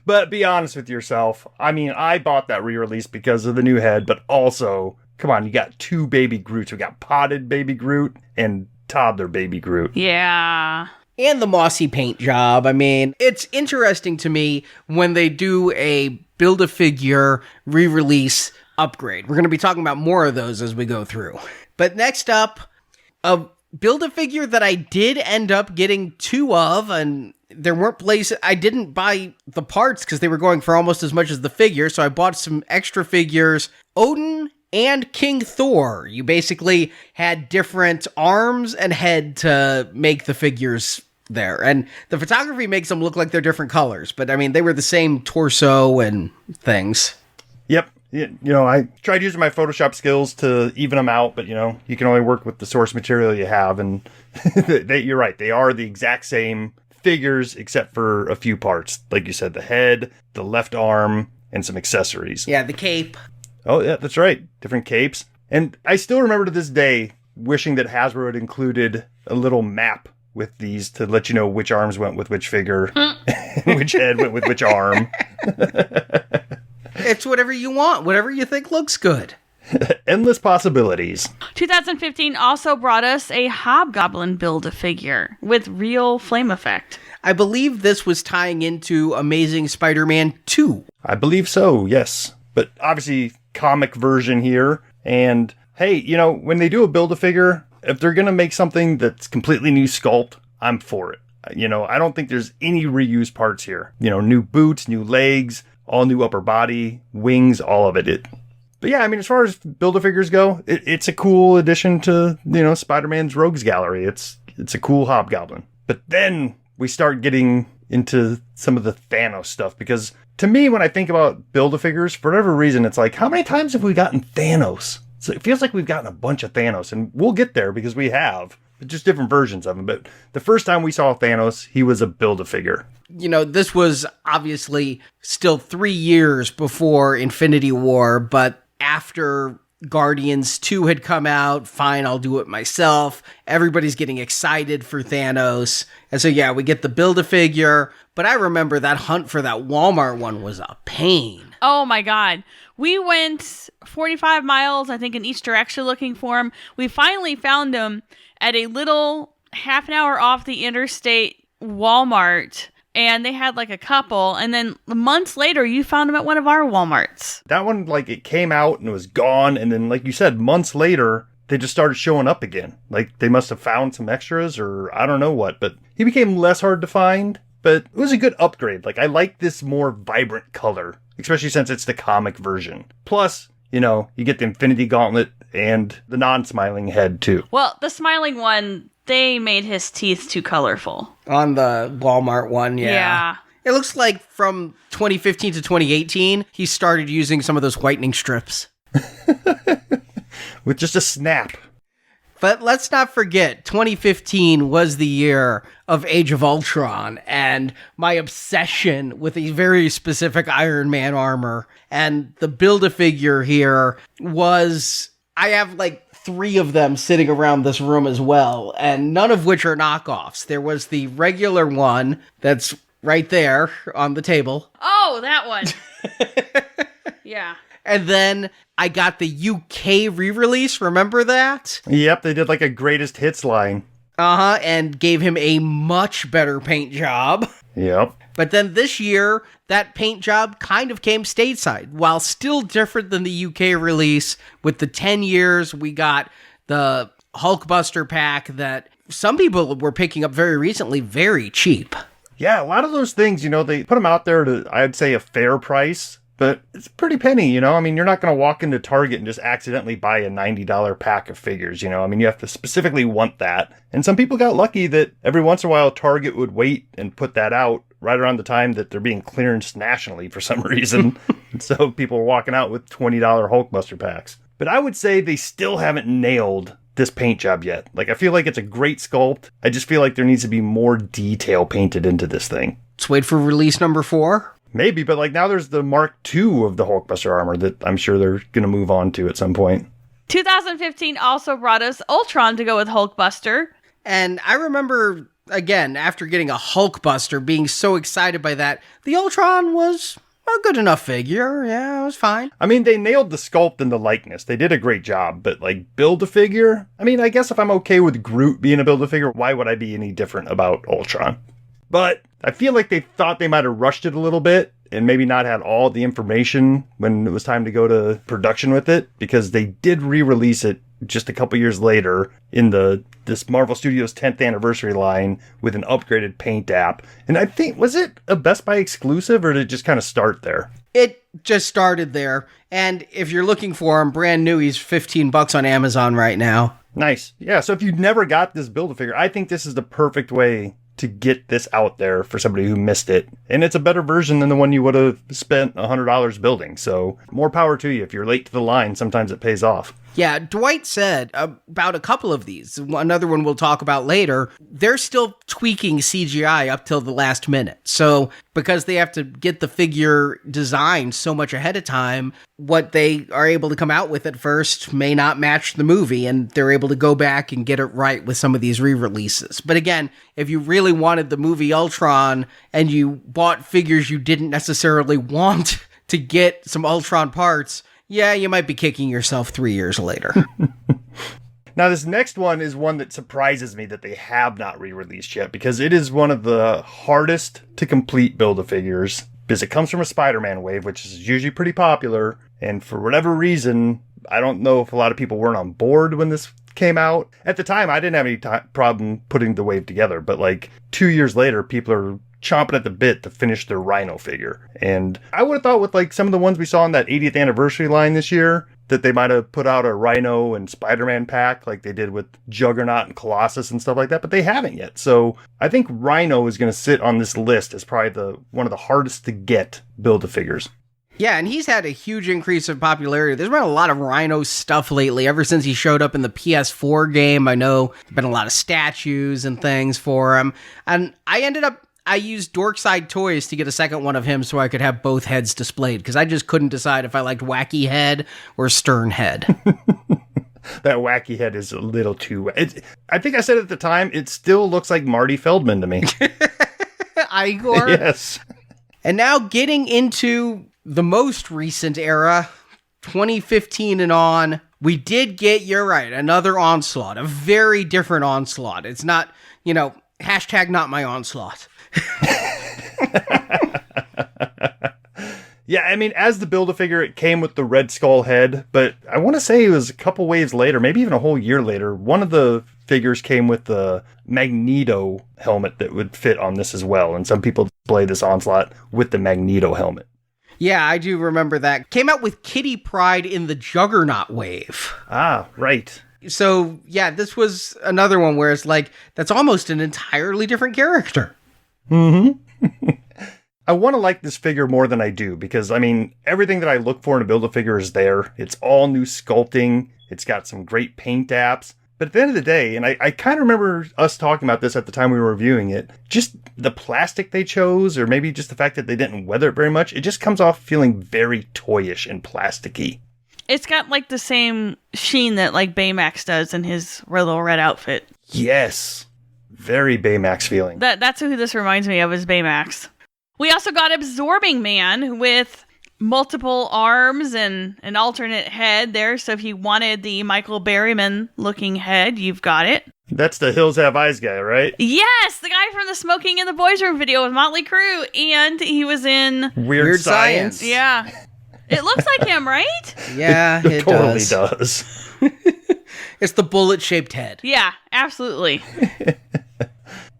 But be honest with yourself. I mean, I bought that re-release because of the new head, but also, come on, you got 2 baby Groots. We got potted baby Groot and toddler baby Groot. Yeah. And the mossy paint job. I mean, it's interesting to me when they do a Build-A-Figure re-release upgrade. We're going to be talking about more of those as we go through. But next up, a Build-A-Figure that I did end up getting 2 of, and there weren't places. I didn't buy the parts because they were going for almost as much as the figure, so I bought some extra figures. ODIN and King Thor. You basically had different arms and head to make the figures there. And the photography makes them look like they're different colors, but I mean, they were the same torso and things. Yep. I tried using my Photoshop skills to even them out, but, you can only work with the source material you have. And you're right. They are the exact same figures, except for a few parts. Like you said, the head, the left arm, and some accessories. Yeah, the cape. Oh, yeah, that's right. Different capes. And I still remember to this day wishing that Hasbro had included a little map with these to let you know which arms went with which figure, and which head went with which arm. It's whatever you want, whatever you think looks good. Endless possibilities. 2015 also brought us a Hobgoblin Build-A-Figure with real flame effect. I believe this was tying into Amazing Spider-Man 2. I believe so, yes. But obviously, comic version here. And hey, when they do a Build-A-Figure, if they're going to make something that's completely new sculpt, I'm for it. I don't think there's any reused parts here. New boots, new legs, all new upper body, wings, all of it. But yeah, as far as Build-A-Figures go, it's a cool addition to, Spider-Man's Rogues Gallery. It's a cool Hobgoblin. But then we start getting into some of the Thanos stuff, because to me, when I think about Build-A-Figures, for whatever reason, it's like, how many times have we gotten Thanos? So it feels like we've gotten a bunch of Thanos, and we'll get there because we have, but just different versions of him. But the first time we saw Thanos, he was a Build-A-Figure. This was obviously still 3 years before Infinity War, but after Guardians 2 had come out, fine, I'll do it myself. Everybody's getting excited for Thanos. And so, yeah, we get the Build-A-Figure. But I remember that hunt for that Walmart one was a pain. Oh my God. We went 45 miles, I think, in each direction looking for him. We finally found him at a little half an hour off the interstate Walmart. And they had like a couple. And then months later, you found him at one of our Walmarts. That one, it came out and it was gone. And then, like you said, months later, they just started showing up again. Like, they must have found some extras or I don't know what. But he became less hard to find. But it was a good upgrade. I like this more vibrant color, especially since it's the comic version. Plus, you get the Infinity Gauntlet and the non-smiling head, too. Well, the smiling one, they made his teeth too colorful. On the Walmart one, yeah. Yeah. It looks like from 2015 to 2018, he started using some of those whitening strips. With just a snap. But let's not forget, 2015 was the year of Age of Ultron and my obsession with a very specific Iron Man armor. And the Build-A-Figure here was... I have 3 of them sitting around this room as well, and none of which are knockoffs. There was the regular one that's right there on the table. Oh, that one. Yeah. And then I got the UK re-release, remember that? Yep, they did a greatest hits line. And gave him a much better paint job. Yep. But then this year, that paint job kind of came stateside. While still different than the UK release, with the 10 years, we got the HULKBUSTER pack that some people were picking up very recently, very cheap. Yeah, a lot of those things, they put them out there to, I'd say, a fair price. But it's pretty penny, you're not going to walk into Target and just accidentally buy a $90 pack of figures, you have to specifically want that. And some people got lucky that every once in a while Target would wait and put that out right around the time that they're being clearanced nationally for some reason. So people are walking out with $20 HULKBUSTER packs. But I would say they still haven't nailed this paint job yet. I feel like it's a great sculpt. I just feel like there needs to be more detail painted into this thing. Let's wait for release number 4. Maybe, but now there's the Mark II of the HULKBUSTER armor that I'm sure they're going to move on to at some point. 2015 also brought us Ultron to go with HULKBUSTER. And I remember, again, after getting a HULKBUSTER, being so excited by that. The Ultron was a good enough figure. Yeah, it was fine. They nailed the sculpt and the likeness. They did a great job, but Build-A-Figure? I guess if I'm okay with Groot being a Build-A-Figure, why would I be any different about Ultron? But I feel like they thought they might have rushed it a little bit and maybe not had all the information when it was time to go to production with it, because they did re-release it just a couple years later in this Marvel Studios 10th anniversary line with an upgraded paint app. And I think, was it a Best Buy exclusive, or did it just kind of start there? It just started there. And if you're looking for him brand new, he's $15 on Amazon right now. Nice. Yeah, so if you never got this Build-A-Figure, I think this is the perfect way to get this out there for somebody who missed it. And it's a better version than the one you would have spent $100 building. So more power to you. If you're late to the line, sometimes it pays off. Yeah, Dwight said about a couple of these, another one we'll talk about later, they're still tweaking CGI up till the last minute. So because they have to get the figure designed so much ahead of time, what they are able to come out with at first may not match the movie, and they're able to go back and get it right with some of these re-releases. But again, if you really wanted the movie Ultron and you bought figures you didn't necessarily want to get some Ultron parts, yeah, you might be kicking yourself 3 years later. Now, this next one is one that surprises me that they have not re-released yet, because it is one of the hardest to complete Build-A-Figures, because it comes from a Spider-Man wave, which is usually pretty popular, and for whatever reason, I don't know if a lot of people weren't on board when this came out. At the time, I didn't have any problem putting the wave together, but like 2 years later, people are chomping at the bit to finish their RHINO figure. And I would have thought with like some of the ones we saw in that 80th anniversary line this year, that they might have put out a RHINO and Spider-Man pack like they did with Juggernaut and Colossus and stuff like that, but they haven't yet. So I think RHINO is going to sit on this list as probably one of the hardest to get Build-A-Figures. Yeah, and he's had a huge increase of popularity. There's been a lot of RHINO stuff lately. Ever since he showed up in the PS4 game, I know there's been a lot of statues and things for him. And I used Dorkside Toys to get a second one of him so I could have both heads displayed, because I just couldn't decide if I liked Wacky Head or Stern Head. That Wacky Head is a little too... I think I said at the time, it still looks like Marty Feldman to me. Igor? Yes. And now getting into the most recent era, 2015 and on, we did get, you're right, another Onslaught, a very different Onslaught. It's not, hashtag not my Onslaught. Yeah, I mean, as the Build-A-Figure, it came with the Red Skull head, but I want to say it was a couple waves later, maybe even a whole year later, one of the figures came with the Magneto helmet that would fit on this as well, and some people display this Onslaught with the Magneto helmet. Yeah, I do remember that. Came out with Kitty Pryde in the Juggernaut wave. Ah, right. So, yeah, this was another one where it's like, that's almost an entirely different character. Mm-hmm. I want to like this figure more than I do, because, I mean, everything that I look for in a Build-A-Figure is there. It's all new sculpting. It's got some great paint apps. But at the end of the day, and I kind of remember us talking about this at the time we were reviewing it, just the plastic they chose, or maybe just the fact that they didn't weather it very much, it just comes off feeling very toyish and plasticky. It's got like the same sheen that like Baymax does in his little red outfit. Yes. Very Baymax feeling. That's who this reminds me of, is Baymax. We also got Absorbing Man with multiple arms and an alternate head there. So if you wanted the Michael Berryman looking head, you've got it. That's the Hills Have Eyes guy, right? Yes, the guy from the Smoking in the Boys Room video with Motley Crue, and he was in Weird Science. Yeah. It looks like him, right? Yeah, it totally does. It's the bullet-shaped head. Yeah, absolutely.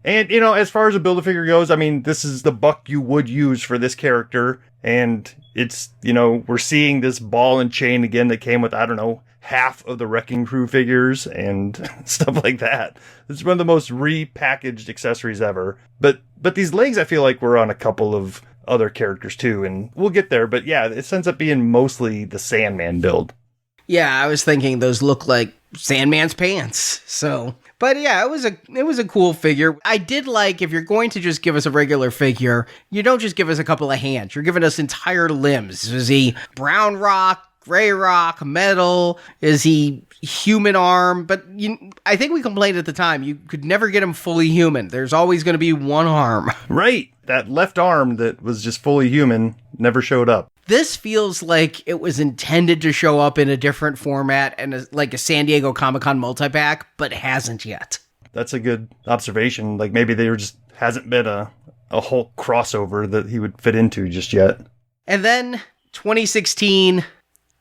And, as far as a Build-A-Figure goes, I mean, this is the buck you would use for this character. And it's, we're seeing this ball and chain again that came with, I don't know, half of the Wrecking Crew figures and stuff like that. It's one of the most repackaged accessories ever. But these legs, I feel like, were on a couple of other characters too, and we'll get there. But yeah, it ends up being mostly the Sandman build. Yeah, I was thinking those look like Sandman's pants. So, but yeah, it was a cool figure. I did like, if you're going to just give us a regular figure, you don't just give us a couple of hands. You're giving us entire limbs. Is he brown rock, gray rock, metal? Is he human arm? But I think we complained at the time, you could never get him fully human. There's always going to be one arm. Right. That left arm that was just fully human never showed up. This feels like it was intended to show up in a different format and like a San Diego Comic-Con multi-pack, but hasn't yet. That's a good observation. Like maybe there just hasn't been a Hulk crossover that he would fit into just yet. And then 2016,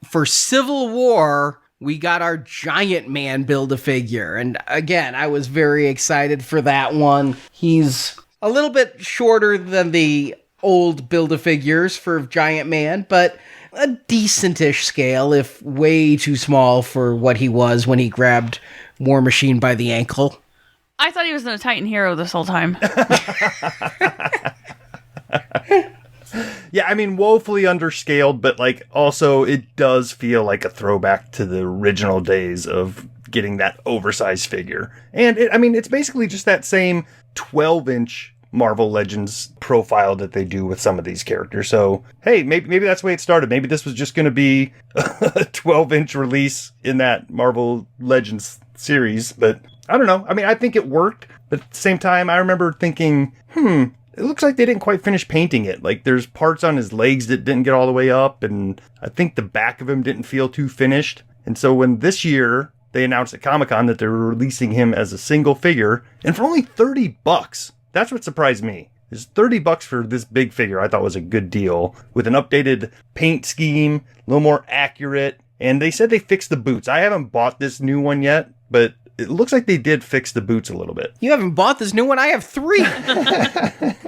for Civil War, we got our Giant Man Build-A-Figure. And again, I was very excited for that one. He's a little bit shorter than the old Build-A-Figures for Giant Man, but a decent-ish scale, if way too small for what he was when he grabbed War Machine by the ankle. I thought he was a Titan hero this whole time. Yeah, I mean, woefully underscaled, but like also it does feel like a throwback to the original days of getting that oversized figure. And it's basically just that same 12-inch Marvel Legends profile that they do with some of these characters. So, hey, maybe that's the way it started. Maybe this was just going to be a 12-inch release in that Marvel Legends series, but I don't know. I mean, I think it worked, but at the same time, I remember thinking, it looks like they didn't quite finish painting it. Like, there's parts on his legs that didn't get all the way up, and I think the back of him didn't feel too finished. And so when this year they announced at Comic-Con that they were releasing him as a single figure, and for only $30, that's what surprised me. Is $30 for this big figure I thought was a good deal, with an updated paint scheme, a little more accurate, and they said they fixed the boots. I haven't bought this new one yet, but it looks like they did fix the boots a little bit. You haven't bought this new one? I have 3.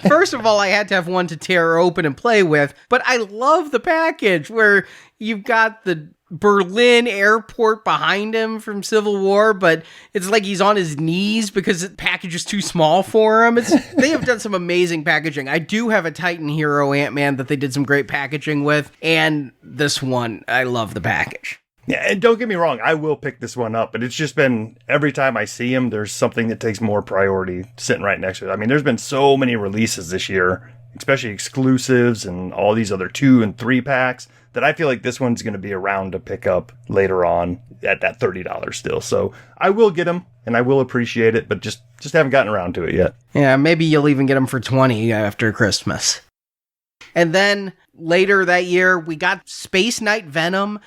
First of all, I had to have one to tear open and play with, but I love the package where you've got the Berlin airport behind him from Civil War, but it's like he's on his knees because the package is too small for him. They have done some amazing packaging. I do have a Titan Hero Ant-Man that they did some great packaging with, and this one, I love the package. Yeah, and don't get me wrong, I will pick this one up, but it's just been, every time I see him, there's something that takes more priority sitting right next to it. I mean, there's been so many releases this year, especially exclusives and all these other 2 and 3 packs, that I feel like this one's going to be around to pick up later on at that $30 still. So I will get them, and I will appreciate it, but just haven't gotten around to it yet. Yeah, maybe you'll even get them for $20 after Christmas. And then later that year, we got Space Knight Venom.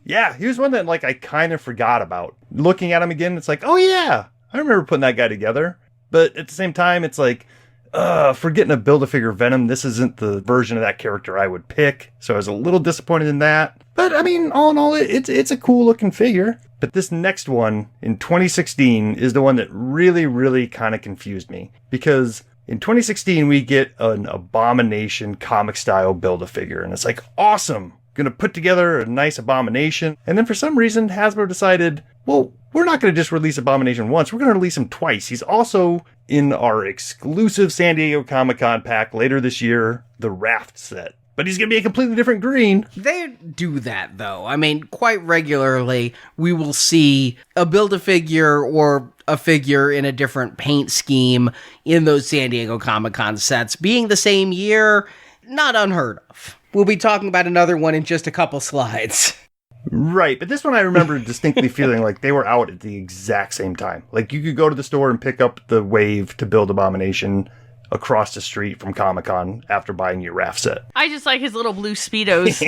Yeah, he was one that like I kind of forgot about. Looking at him again, it's like, oh yeah, I remember putting that guy together. But at the same time, it's like, for getting a Build-A-Figure Venom, this isn't the version of that character I would pick. So I was a little disappointed in that. But I mean, all in all, it's a cool looking figure. But this next one in 2016 is the one that really, really kind of confused me. Because in 2016, we get an Abomination comic style Build-A-Figure. And it's like, awesome. Gonna put together a nice Abomination. And then for some reason, Hasbro decided, well, we're not gonna just release Abomination once, we're gonna release him twice. He's also in our exclusive San Diego Comic-Con pack later this year, the Raft set. But he's gonna be a completely different green. They do that, though. I mean, quite regularly, we will see a Build-A-Figure or a figure in a different paint scheme in those San Diego Comic-Con sets. Being the same year, not unheard of. We'll be talking about another one in just a couple slides. Right, but this one I remember distinctly feeling like they were out at the exact same time. Like you could go to the store and pick up the wave to build Abomination across the street from Comic-Con after buying your Raft set. I just like his little blue Speedos.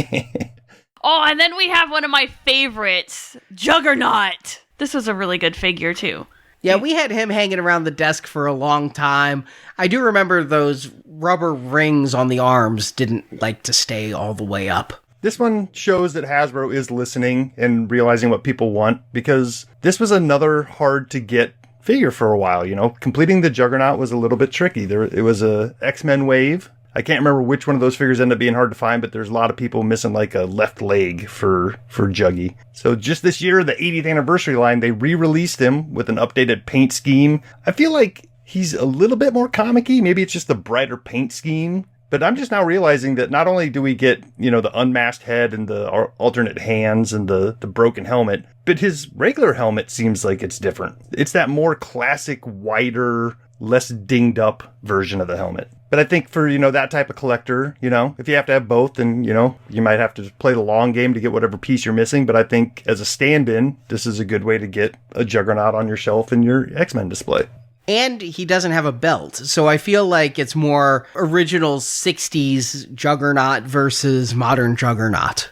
Oh, and then we have one of my favorites, Juggernaut. This was a really good figure, too. Yeah, we had him hanging around the desk for a long time. I do remember those rubber rings on the arms didn't like to stay all the way up. This one shows that Hasbro is listening and realizing what people want, because this was another hard to get figure for a while, you know. Completing the Juggernaut was a little bit tricky. It was a X-Men wave. I can't remember which one of those figures ended up being hard to find, but there's a lot of people missing like a left leg for Juggy. So just this year, the 80th anniversary line, they re-released him with an updated paint scheme. I feel like he's a little bit more comic-y. Maybe it's just a brighter paint scheme. But I'm just now realizing that not only do we get, you know, the unmasked head and the alternate hands and the broken helmet, but his regular helmet seems like it's different. It's that more classic, wider, less dinged up version of the helmet. But I think for, you know, that type of collector, you know, if you have to have both, then, you know, you might have to play the long game to get whatever piece you're missing. But I think as a stand-in, this is a good way to get a Juggernaut on your shelf in your X-Men display. And he doesn't have a belt, so I feel like it's more original 60s Juggernaut versus modern Juggernaut.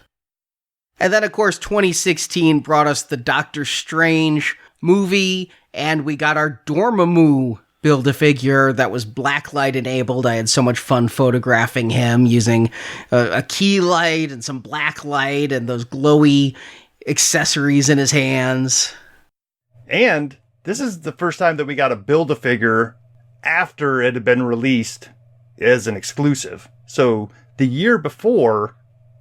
And then, of course, 2016 brought us the Doctor Strange movie, and we got our Dormammu Build-A-Figure that was blacklight enabled. I had so much fun photographing him using a key light and some black light and those glowy accessories in his hands. And this is the first time that we got a Build-A-Figure after it had been released as an exclusive. So the year before,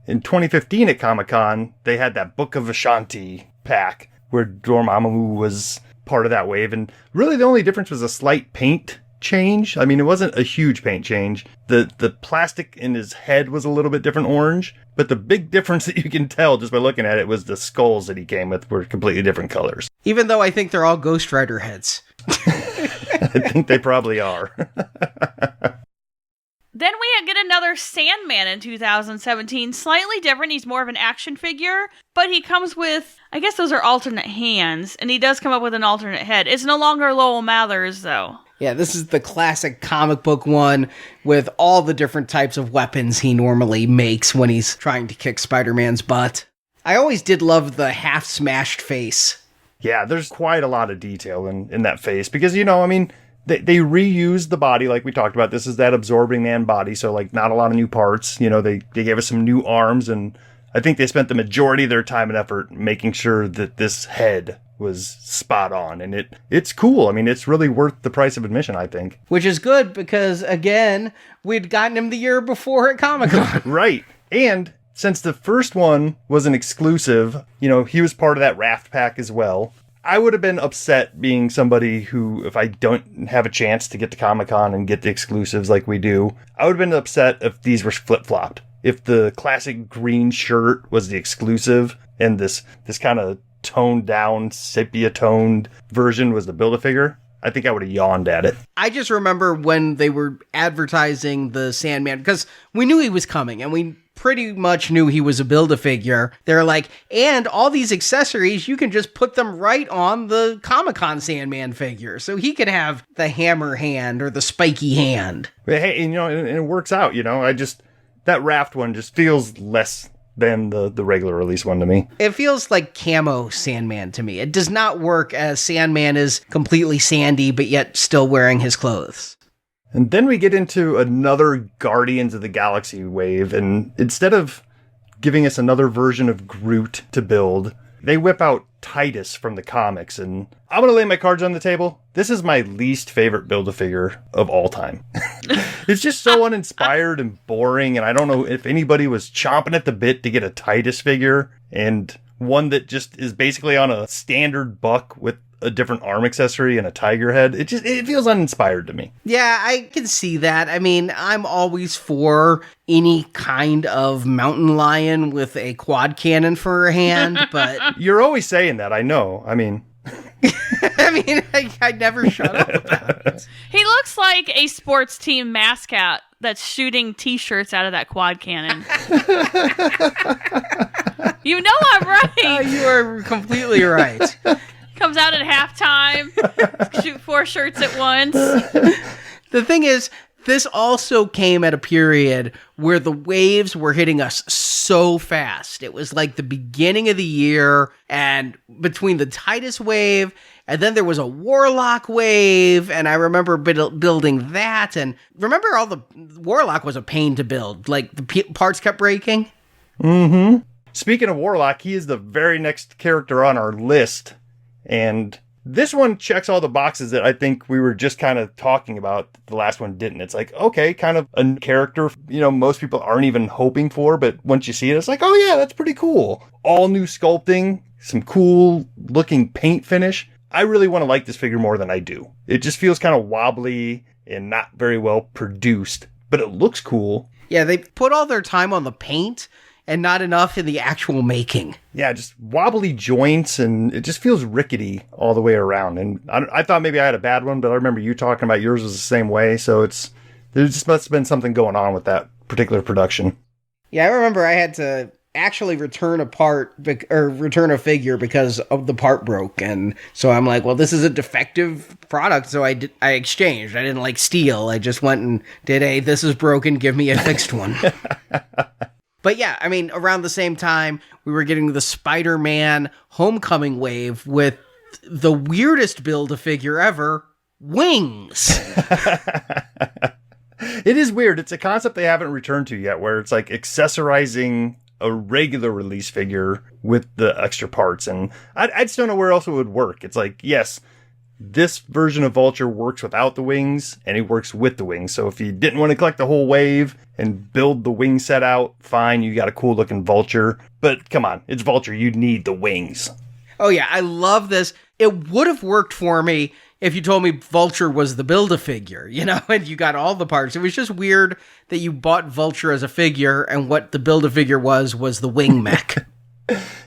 in 2015 at Comic-Con, they had that Book of Ashanti pack where Dormammu was part of that wave. And really the only difference was a slight paint change. I mean, it wasn't a huge paint change. The plastic in his head was a little bit different orange, but the big difference that you can tell just by looking at it was the skulls that he came with were completely different colors. Even though I think they're all Ghost Rider heads. I think they probably are. Then we get another Sandman in 2017. Slightly different. He's more of an action figure, but he comes with, I guess those are alternate hands, and he does come up with an alternate head. It's no longer Lowell Mathers, though. Yeah, this is the classic comic book one with all the different types of weapons he normally makes when he's trying to kick Spider-Man's butt. I always did love the half-smashed face. Yeah, there's quite a lot of detail in that face because, you know, I mean, they reused the body like we talked about. This is that Absorbing Man body, so like not a lot of new parts. You know, they gave us some new arms, and I think they spent the majority of their time and effort making sure that this head was spot on, and it's cool. I mean, it's really worth the price of admission, I think. Which is good because, again, we'd gotten him the year before at Comic-Con. Right. And since the first one was an exclusive, you know, he was part of that Raft pack as well. I would have been upset being somebody who, if I don't have a chance to get to Comic-Con and get the exclusives like we do, I would have been upset if these were flip-flopped. If the classic green shirt was the exclusive and this kind of toned down, sepia-toned version was the Build-A-Figure, I think I would have yawned at it. I just remember when they were advertising the Sandman, because we knew he was coming, and we pretty much knew he was a Build-A-Figure. They're like, and all these accessories, you can just put them right on the Comic-Con Sandman figure. So he could have the hammer hand or the spiky hand. But hey, and, you know, and it works out, you know. That Raft one just feels less than the regular release one to me. It feels like camo Sandman to me. It does not work as Sandman is completely sandy, but yet still wearing his clothes. And then we get into another Guardians of the Galaxy wave, and instead of giving us another version of Groot to build, they whip out Titus from the comics, and I'm going to lay my cards on the table. This is my least favorite Build-A-Figure of all time. It's just so uninspired and boring, and I don't know if anybody was chomping at the bit to get a Titus figure, and one that just is basically on a standard buck with a different arm accessory and a tiger head. It feels uninspired to me. Yeah, I can see that. I mean, I'm always for any kind of mountain lion with a quad cannon for a hand, but... You're always saying that, I know. I mean... I never shut up about it. He looks like a sports team mascot that's shooting t-shirts out of that quad cannon. You know I'm right. You are completely right. Comes out at halftime, shoot 4 shirts at once. The thing is, this also came at a period where the waves were hitting us so fast. It was like the beginning of the year, and between the Titus wave, and then there was a Warlock wave, and I remember building that, and remember Warlock was a pain to build. Like, the parts kept breaking. Mm-hmm. Speaking of Warlock, he is the very next character on our list. And this one checks all the boxes that I think we were just kind of talking about. The last one didn't. It's like, okay, kind of a character, you know, most people aren't even hoping for, but once you see it, it's like, oh yeah, that's pretty cool. All new sculpting, some cool looking paint finish. I really want to like this figure more than I do. It just feels kind of wobbly and not very well produced, but it looks cool. Yeah, they put all their time on the paint and not enough in the actual making. Yeah, just wobbly joints, and it just feels rickety all the way around. And I thought maybe I had a bad one, but I remember you talking about yours was the same way, so there just must have been something going on with that particular production. Yeah, I remember I had to actually return a figure because of the part broke, and so I'm like, well, this is a defective product, so I exchanged. I didn't like steal. I just went and did this is broken, give me a fixed one. But yeah, I mean, around the same time, we were getting the Spider-Man Homecoming wave with the weirdest Build-A-Figure ever, wings. It is weird. It's a concept they haven't returned to yet, where it's like accessorizing a regular release figure with the extra parts. And I just don't know where else it would work. It's like, yes, this version of Vulture works without the wings, and it works with the wings. So if you didn't want to collect the whole wave and build the wing set out, fine, you got a cool looking Vulture. But come on, it's Vulture. You need the wings. Oh yeah, I love this. It would have worked for me if you told me Vulture was the Build-A-Figure, and you got all the parts. It was just weird that you bought Vulture as a figure, and what the Build-A-Figure was the wing mech.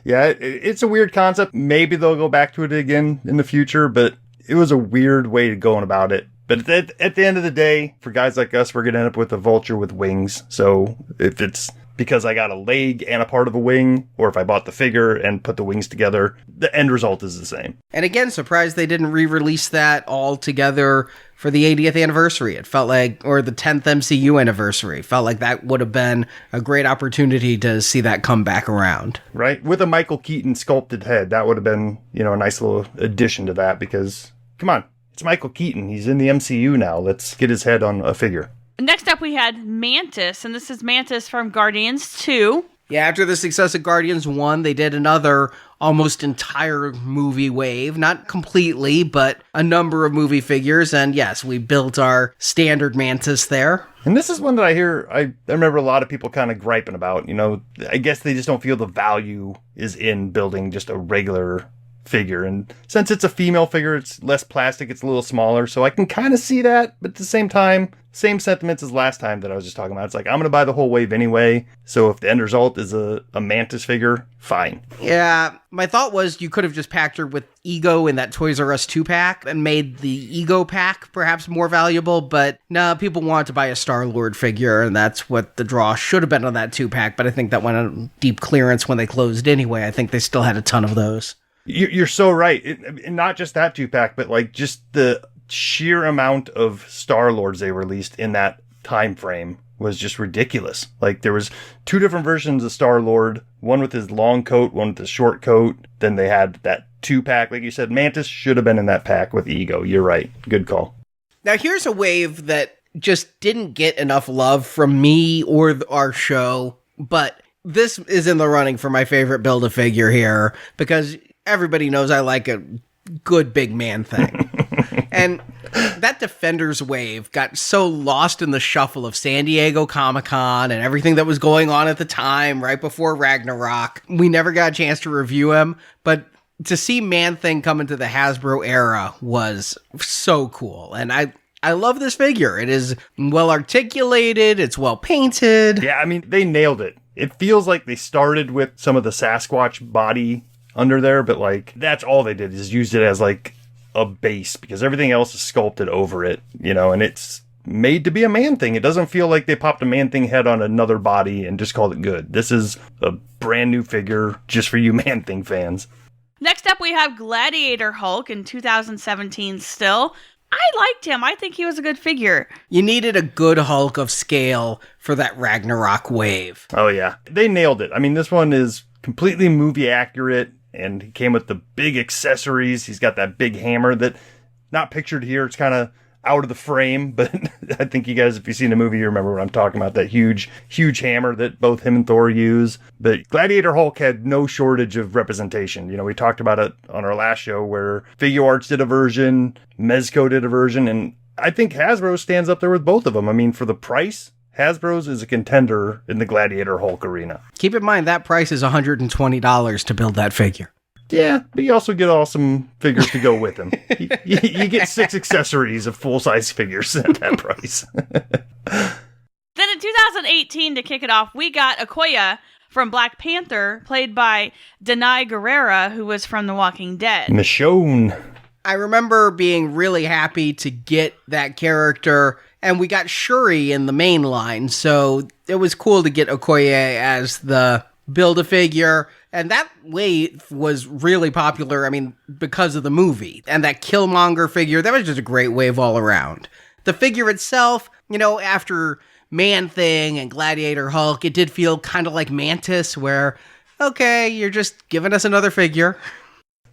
Yeah, it's a weird concept. Maybe they'll go back to it again in the future, but it was a weird way to go about it. But at the end of the day, for guys like us, we're going to end up with a Vulture with wings. So if it's because I got a leg and a part of a wing, or if I bought the figure and put the wings together, the end result is the same. And again, surprised they didn't re-release that all together for the 80th anniversary. It felt like, or the 10th MCU anniversary. Felt like that would have been a great opportunity to see that come back around. Right? With a Michael Keaton sculpted head, that would have been, a nice little addition to that, because, come on, it's Michael Keaton. He's in the MCU now. Let's get his head on a figure. Next up, we had Mantis, and this is Mantis from Guardians 2. Yeah, after the success of Guardians 1, they did another almost entire movie wave. Not completely, but a number of movie figures. And yes, we built our standard Mantis there. And this is one that I remember a lot of people kind of griping about. I guess they just don't feel the value is in building just a regular figure. And since it's a female figure, it's less plastic, it's a little smaller. So I can kind of see that. But at the same time, same sentiments as last time that I was just talking about. It's like, I'm going to buy the whole wave anyway. So if the end result is a Mantis figure, fine. Yeah, my thought was you could have just packed her with Ego in that Toys R Us 2-pack and made the Ego pack perhaps more valuable. But no, people wanted to buy a Star-Lord figure, and that's what the draw should have been on that 2-pack. But I think that went on deep clearance when they closed anyway. I think they still had a ton of those. You're so right. Not just that 2-pack, but like just the sheer amount of Star-Lords they released in that time frame was just ridiculous. Like there was 2 different versions of Star-Lord, one with his long coat, one with his short coat. Then they had that 2-pack. Like you said, Mantis should have been in that pack with Ego. You're right. Good call. Now here's a wave that just didn't get enough love from me or our show, but this is in the running for my favorite Build-A-Figure here because everybody knows I like a good big man thing. And that Defenders wave got so lost in the shuffle of San Diego Comic-Con and everything that was going on at the time, right before Ragnarok. We never got a chance to review him, but to see Man-Thing come into the Hasbro era was so cool. And I love this figure. It is well articulated, it's well painted. Yeah, I mean, they nailed it. It feels like they started with some of the Sasquatch body under there, but like that's all they did is used it as like a base because everything else is sculpted over it, and it's made to be a Man-Thing. It doesn't feel like they popped a Man-Thing head on another body and just called it good. This is a brand new figure just for you Man-Thing fans. Next up, we have Gladiator Hulk in 2017 still. I liked him. I think he was a good figure. You needed a good Hulk of scale for that Ragnarok wave. Oh yeah, they nailed it. I mean, this one is completely movie accurate. And he came with the big accessories. He's got that big hammer that, not pictured here, it's kind of out of the frame. But I think you guys, if you've seen the movie, you remember what I'm talking about. That huge hammer that both him and Thor use. But Gladiator Hulk had no shortage of representation. We talked about it on our last show where Figure Arts did a version, Mezco did a version. And I think Hasbro stands up there with both of them. I mean, for the price, Hasbro's is a contender in the Gladiator Hulk arena. Keep in mind, that price is $120 to build that figure. Yeah, but you also get awesome figures to go with them. you get 6 accessories of full-size figures at that price. Then in 2018, to kick it off, we got Okoye from Black Panther, played by Danai Gurira, who was from The Walking Dead. Michonne. I remember being really happy to get that character, and we got Shuri in the main line, so it was cool to get Okoye as the Build-A-Figure, and that wave was really popular, I mean, because of the movie. And that Killmonger figure, that was just a great wave all around. The figure itself, after Man-Thing and Gladiator Hulk, it did feel kind of like Mantis, where, okay, you're just giving us another figure.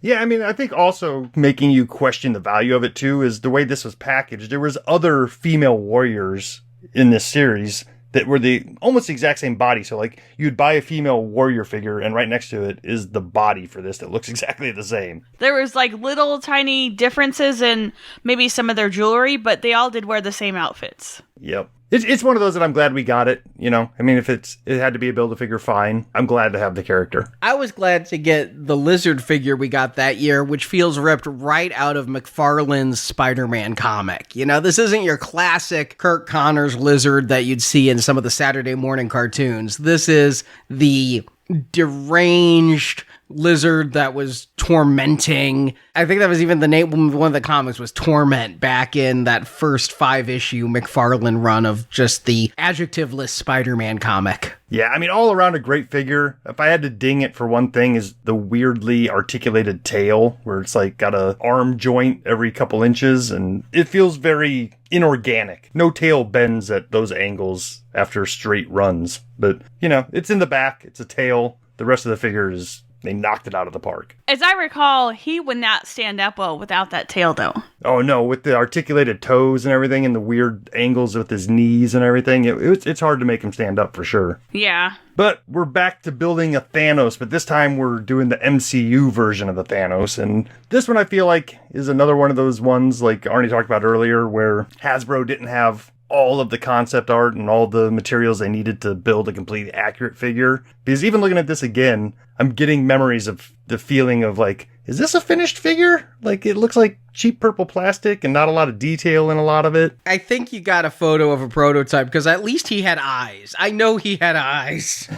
Yeah, I mean, I think also making you question the value of it, too, is the way this was packaged. There was other female warriors in this series that were almost the exact same body. So like you'd buy a female warrior figure and right next to it is the body for this that looks exactly the same. There was like little tiny differences in maybe some of their jewelry, but they all did wear the same outfits. Yep. It's one of those that I'm glad we got it, you know? I mean, if it had to be a Build-A-Figure, fine. I'm glad to have the character. I was glad to get the Lizard figure we got that year, which feels ripped right out of McFarlane's Spider-Man comic. You know, this isn't your classic Kirk Connors Lizard that you'd see in some of the Saturday morning cartoons. This is the deranged lizard that was tormenting. I think that was even the name, one of the comics was Torment back in that first 5-issue McFarlane run of just the adjectiveless Spider-Man comic. Yeah, I mean, all around a great figure. If I had to ding it for one thing is the weirdly articulated tail, where it's like got a arm joint every couple inches, and it feels very inorganic. No tail bends at those angles after straight runs. But, you know, it's in the back, it's a tail. The rest of the figure is, they knocked it out of the park. As I recall, he would not stand up well without that tail, though. Oh, no, with the articulated toes and everything and the weird angles with his knees and everything, it's hard to make him stand up for sure. Yeah. But we're back to building a Thanos, but this time we're doing the MCU version of the Thanos. And this one I feel like is another one of those ones, like Arnie talked about earlier, where Hasbro didn't have all of the concept art and all the materials they needed to build a completely accurate figure. Because even looking at this again, I'm getting memories of the feeling of like, is this a finished figure? Like, it looks like cheap purple plastic and not a lot of detail in a lot of it. I think you got a photo of a prototype because at least he had eyes. I know he had eyes.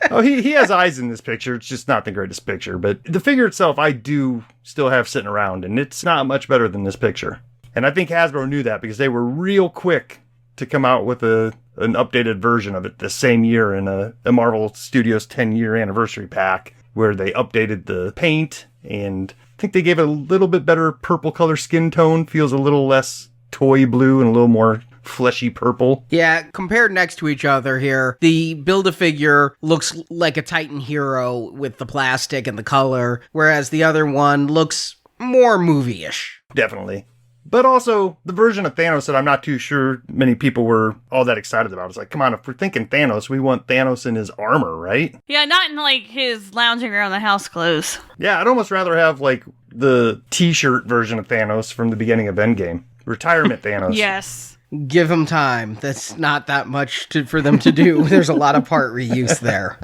Oh, he has eyes in this picture. It's just not the greatest picture. But the figure itself, I do still have sitting around, and it's not much better than this picture. And I think Hasbro knew that because they were real quick to come out with an updated version of it the same year in a Marvel Studios 10-year anniversary pack where they updated the paint, and I think they gave it a little bit better purple color skin tone. Feels a little less toy blue and a little more fleshy purple. Yeah, compared next to each other here, the Build-A-Figure looks like a Titan hero with the plastic and the color, whereas the other one looks more movie-ish. Definitely. But also, the version of Thanos that I'm not too sure many people were all that excited about. It's like, come on, if we're thinking Thanos, we want Thanos in his armor, right? Yeah, not in, like, his lounging around the house clothes. Yeah, I'd almost rather have, like, the t-shirt version of Thanos from the beginning of Endgame. Retirement Thanos. Yes. Give them time. That's not that much for them to do. There's a lot of part reuse there.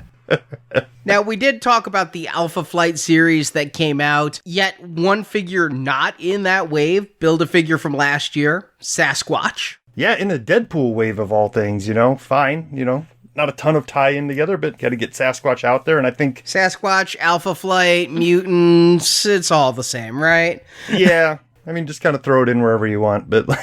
Now, we did talk about the Alpha Flight series that came out, yet one figure not in that wave, Build-A-Figure from last year, Sasquatch. Yeah, in a Deadpool wave of all things, you know, fine, you know, not a ton of tie-in together, but got to get Sasquatch out there, and I think... Sasquatch, Alpha Flight, mutants, it's all the same, right? Yeah. I mean, just kind of throw it in wherever you want, but like,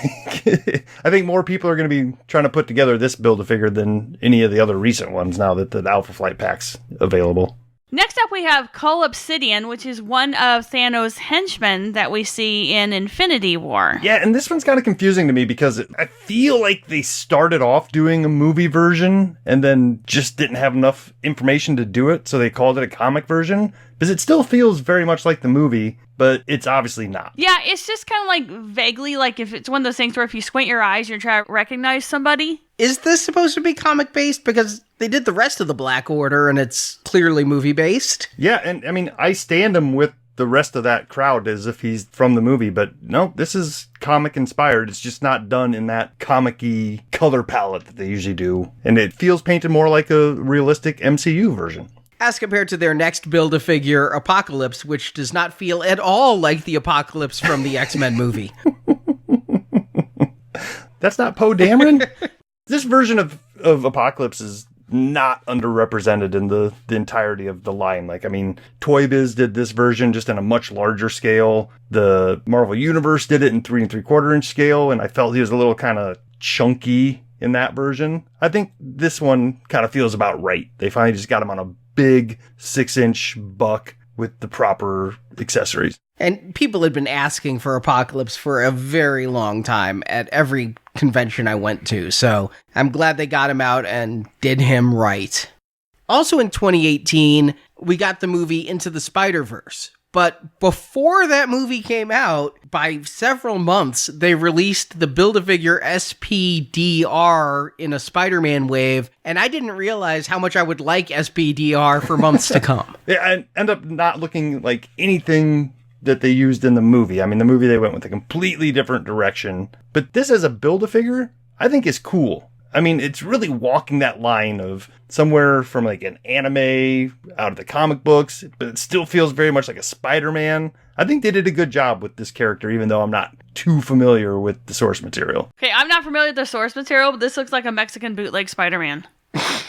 I think more people are going to be trying to put together this Build-A-Figure than any of the other recent ones now that the Alpha Flight pack's available. Next up, we have Cull Obsidian, which is one of Thanos' henchmen that we see in Infinity War. Yeah, and this one's kind of confusing to me because I feel like they started off doing a movie version and then just didn't have enough information to do it, so they called it a comic version. Because it still feels very much like the movie, but it's obviously not. Yeah, it's just kind of like vaguely like if it's one of those things where if you squint your eyes, you're trying to recognize somebody. Is this supposed to be comic-based? Because they did the rest of the Black Order, and it's clearly movie-based. Yeah, and I mean, I stand him with the rest of that crowd as if he's from the movie, but no, this is comic-inspired. It's just not done in that comic-y color palette that they usually do. And it feels painted more like a realistic MCU version. As compared to their next Build-A-Figure, Apocalypse, which does not feel at all like the Apocalypse from the X-Men movie. That's not Poe Dameron? This version of Apocalypse is not underrepresented in the entirety of the line. Like, I mean, Toybiz did this version just in a much larger scale. The Marvel Universe did it in 3 3/4 inch scale, and I felt he was a little kind of chunky in that version. I think this one kind of feels about right. They finally just got him on a big 6-inch buck with the proper accessories. And people had been asking for Apocalypse for a very long time at every convention I went to, so I'm glad they got him out and did him right. Also in 2018, we got the movie Into the Spider-Verse, But before that movie came out, by several months, they released the Build-A-Figure SPDR in a Spider-Man wave, and I didn't realize how much I would like SPDR for months to come. Yeah, and end up not looking like anything that they used in the movie. I mean, the movie, they went with a completely different direction. But this as a Build-A-Figure, I think is cool. I mean, it's really walking that line of somewhere from like an anime out of the comic books, but it still feels very much like a Spider-Man. I think they did a good job with this character, even though I'm not too familiar with the source material. Okay, I'm not familiar with the source material, but this looks like a Mexican bootleg Spider-Man. I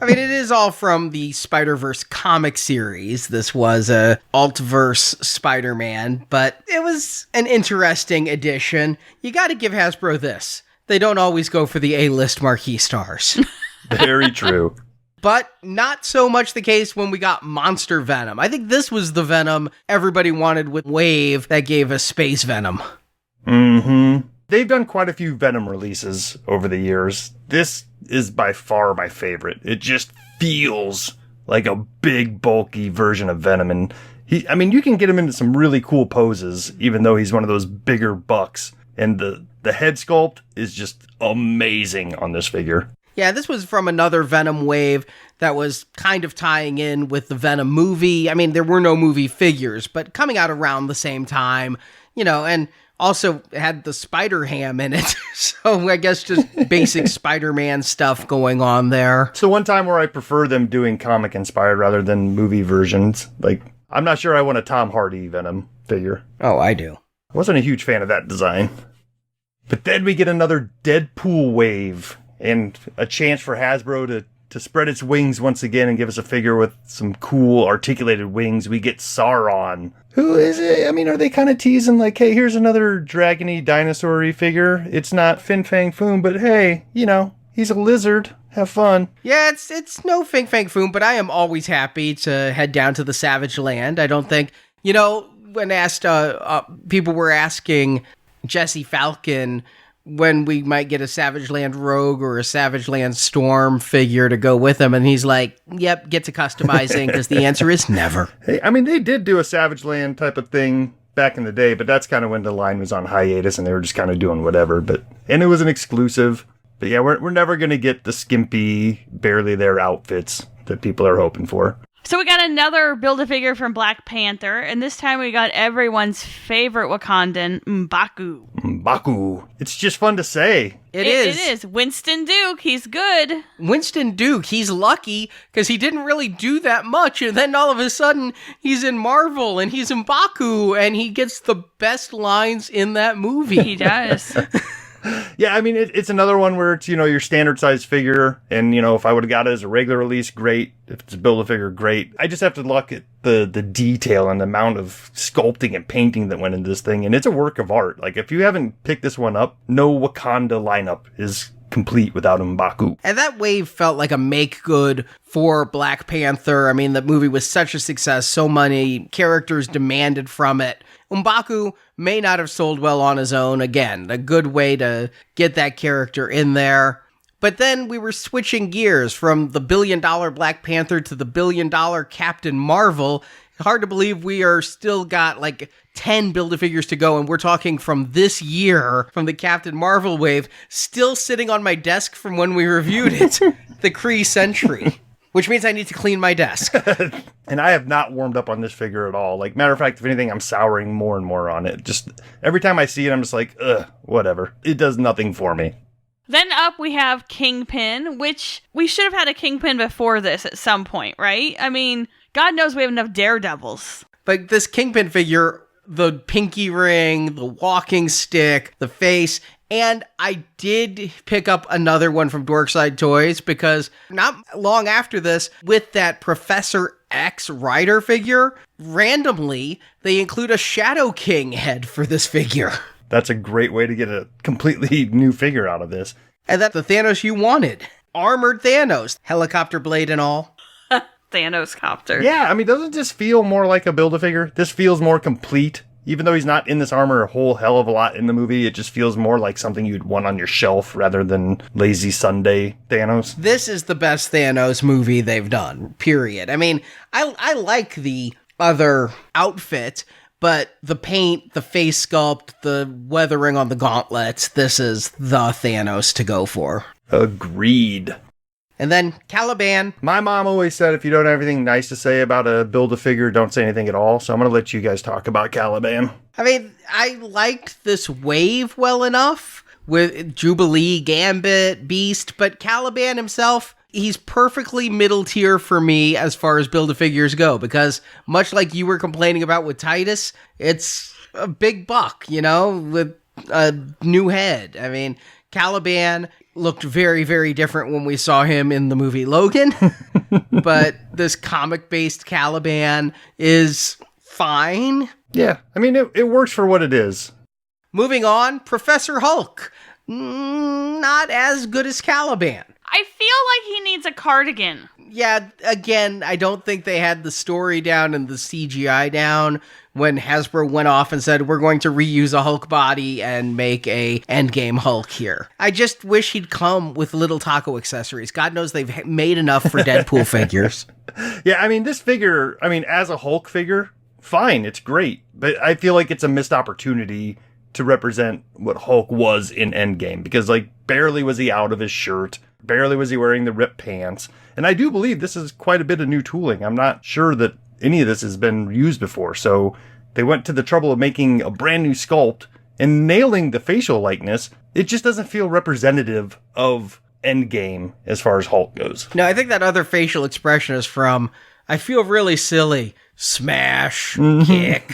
mean, it is all from the Spider-Verse comic series. This was a Altverse Spider-Man, but it was an interesting addition. You got to give Hasbro this. They don't always go for the A-list marquee stars. Very true. But not so much the case when we got Monster Venom. I think this was the Venom everybody wanted with Wave that gave us Space Venom. Mm-hmm. They've done quite a few Venom releases over the years. This is by far my favorite. It just feels like a big, bulky version of Venom. And you can get him into some really cool poses, even though he's one of those bigger bucks. And the head sculpt is just amazing on this figure. Yeah, this was from another Venom wave that was kind of tying in with the Venom movie. I mean, there were no movie figures, but coming out around the same time, and also had the Spider-Ham in it. So I guess just basic Spider-Man stuff going on there. So one time where I prefer them doing comic inspired rather than movie versions. Like, I'm not sure I want a Tom Hardy Venom figure. Oh, I do. I wasn't a huge fan of that design. But then we get another Deadpool wave and a chance for Hasbro to spread its wings once again and give us a figure with some cool articulated wings. We get Sauron. Who is it? I mean, are they kind of teasing like, hey, here's another dragony dinosaur-y figure. It's not Fin Fang Foom, but hey, he's a lizard. Have fun. Yeah, it's no Fin Fang Foom, but I am always happy to head down to the Savage Land. I don't think, when asked, people were asking Jesse Falcon when we might get a Savage Land Rogue or a Savage Land Storm figure to go with him, and he's like, yep, get to customizing, because the answer is never. Hey, I mean, they did do a Savage Land type of thing back in the day, but that's kind of when the line was on hiatus and they were just kind of doing whatever, and it was an exclusive. But yeah, we're never going to get the skimpy, barely there outfits that people are hoping for. So we got another Build-A-Figure from Black Panther, and this time we got everyone's favorite Wakandan, M'Baku. M'Baku. It's just fun to say. It is. Winston Duke, he's good. Winston Duke, he's lucky, because he didn't really do that much, and then all of a sudden, he's in Marvel, and he's M'Baku, and he gets the best lines in that movie. He does. Yeah, I mean, it's another one where it's, your standard size figure. And, if I would have got it as a regular release, great. If it's a Build-A-Figure, great. I just have to look at the detail and the amount of sculpting and painting that went into this thing. And it's a work of art. Like, if you haven't picked this one up, no Wakanda lineup is complete without M'Baku. And that wave felt like a make good for Black Panther. I mean, the movie was such a success. So many characters demanded from it. M'Baku may not have sold well on his own. Again, a good way to get that character in there. But then we were switching gears from the $1 billion Black Panther to the $1 billion Captain Marvel. Hard to believe we are still got like 10 Build-A-Figures to go, and we're talking from this year, from the Captain Marvel wave, still sitting on my desk from when we reviewed it, the Kree Sentry. Which means I need to clean my desk. And I have not warmed up on this figure at all. Like, matter of fact, if anything, I'm souring more and more on it. Just every time I see it, I'm just like, ugh, whatever. It does nothing for me. Then up we have Kingpin, which we should have had a Kingpin before this at some point, right? I mean, God knows we have enough Daredevils. But this Kingpin figure, the pinky ring, the walking stick, the face, and I did pick up another one from Dorkside Toys because not long after this, with that Professor X Rider figure, randomly, they include a Shadow King head for this figure. That's a great way to get a completely new figure out of this. And that's the Thanos you wanted. Armored Thanos, helicopter blade and all. Thanos copter. Yeah, I mean, doesn't this feel more like a Build-A-Figure? This feels more complete. Even though he's not in this armor a whole hell of a lot in the movie, it just feels more like something you'd want on your shelf rather than Lazy Sunday Thanos. This is the best Thanos movie they've done, period. I mean, I like the other outfit, but the paint, the face sculpt, the weathering on the gauntlets, this is the Thanos to go for. Agreed. And then Caliban. My mom always said if you don't have anything nice to say about a Build-A-Figure, don't say anything at all. So I'm going to let you guys talk about Caliban. I mean, I liked this wave well enough with Jubilee, Gambit, Beast, but Caliban himself, he's perfectly middle tier for me as far as Build-A-Figures go, because much like you were complaining about with Titus, it's a big buck, you know, with a new head. I mean, Caliban looked very, very different when we saw him in the movie Logan, but this comic-based Caliban is fine. Yeah, I mean, it works for what it is. Moving on, Professor Hulk. Not as good as Caliban. I feel like he needs a cardigan. Yeah, again, I don't think they had the story down and the CGI down when Hasbro went off and said, we're going to reuse a Hulk body and make a Endgame Hulk here. I just wish he'd come with little taco accessories. God knows they've made enough for Deadpool figures. Yeah, I mean, this figure, I mean, as a Hulk figure, fine, it's great. But I feel like it's a missed opportunity to represent what Hulk was in Endgame. Because, like, barely was he out of his shirt. Barely was he wearing the ripped pants. And I do believe this is quite a bit of new tooling. I'm not sure that any of this has been used before. So they went to the trouble of making a brand new sculpt and nailing the facial likeness. It just doesn't feel representative of Endgame as far as Hulk goes. No, I think that other facial expression is from, I feel really silly. Smash, kick.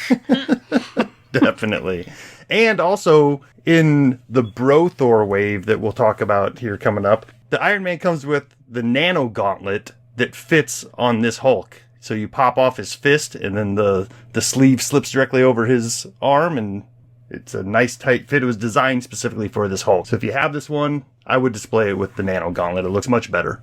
Definitely. And also in the Bro Thor wave that we'll talk about here coming up, the Iron Man comes with the nano gauntlet that fits on this Hulk. So you pop off his fist and then the sleeve slips directly over his arm and it's a nice tight fit. It was designed specifically for this Hulk. So if you have this one, I would display it with the nano gauntlet. It looks much better.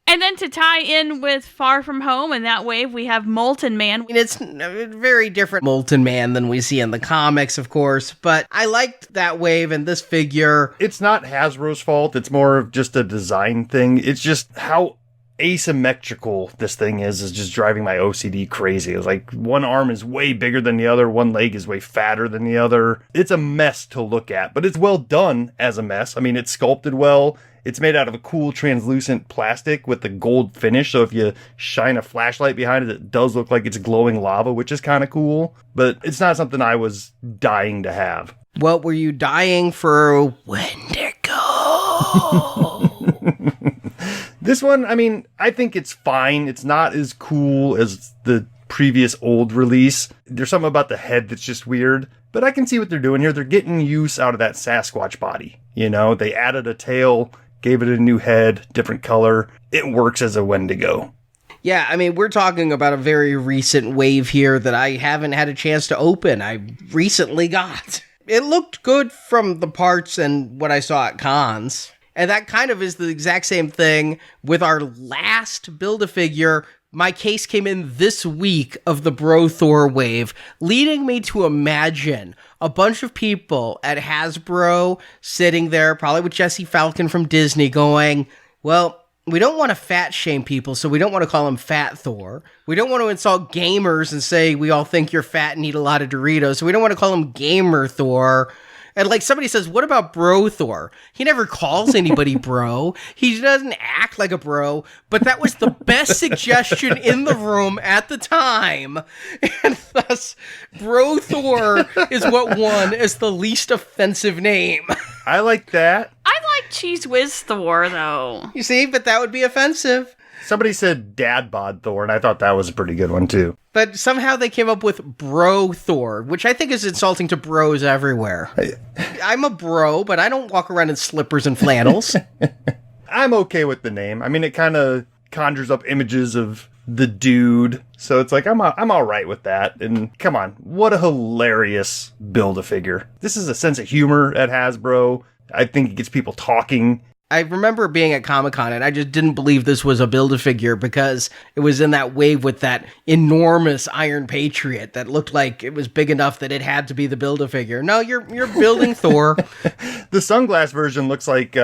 And then to tie in with Far From Home and that wave, we have Molten Man. I mean, it's a very different Molten Man than we see in the comics, of course, but I liked that wave and this figure. It's not Hasbro's fault. It's more of just a design thing. It's just how asymmetrical this thing is just driving my OCD crazy. It's like one arm is way bigger than the other, one leg is way fatter than the other. It's a mess to look at, but it's well done as a mess. I mean, it's sculpted well. It's made out of a cool translucent plastic with the gold finish, so if you shine a flashlight behind it, it does look like it's glowing lava, which is kind of cool, but it's not something I was dying to have. What were you dying for? Wendigo. This one, I mean, I think it's fine. It's not as cool as the previous old release. There's something about the head that's just weird, but I can see what they're doing here. They're getting use out of that Sasquatch body. You know, they added a tail, gave it a new head, different color. It works as a Wendigo. Yeah, I mean, we're talking about a very recent wave here that I haven't had a chance to open. I recently got. It looked good from the parts and what I saw at cons. And that kind of is the exact same thing with our last Build-A-Figure. My case came in this week of the Bro Thor wave, leading me to imagine a bunch of people at Hasbro sitting there, probably with Jesse Falcon from Disney, going, well, we don't want to fat shame people, so we don't want to call him Fat Thor. We don't want to insult gamers and say we all think you're fat and eat a lot of Doritos, so we don't want to call him Gamer Thor. And like somebody says, what about Bro Thor? He never calls anybody bro. He doesn't act like a bro, but that was the best suggestion in the room at the time. And thus, Bro Thor is what won as the least offensive name. I like that. I like Cheese Whiz Thor, though. You see, but that would be offensive. Somebody said Dad Bod Thor, and I thought that was a pretty good one, too. But somehow they came up with Bro Thor, which I think is insulting to bros everywhere. I'm a bro, but I don't walk around in slippers and flannels. I'm okay with the name. I mean, it kind of conjures up images of the dude, so it's like, I'm all right with that. And come on, what a hilarious Build-A-Figure. This is a sense of humor at Hasbro. I think it gets people talking. I remember being at Comic-Con and I just didn't believe this was a Build-A-Figure because it was in that wave with that enormous Iron Patriot that looked like it was big enough that it had to be the Build-A-Figure. No, you're building Thor. The sunglass version looks like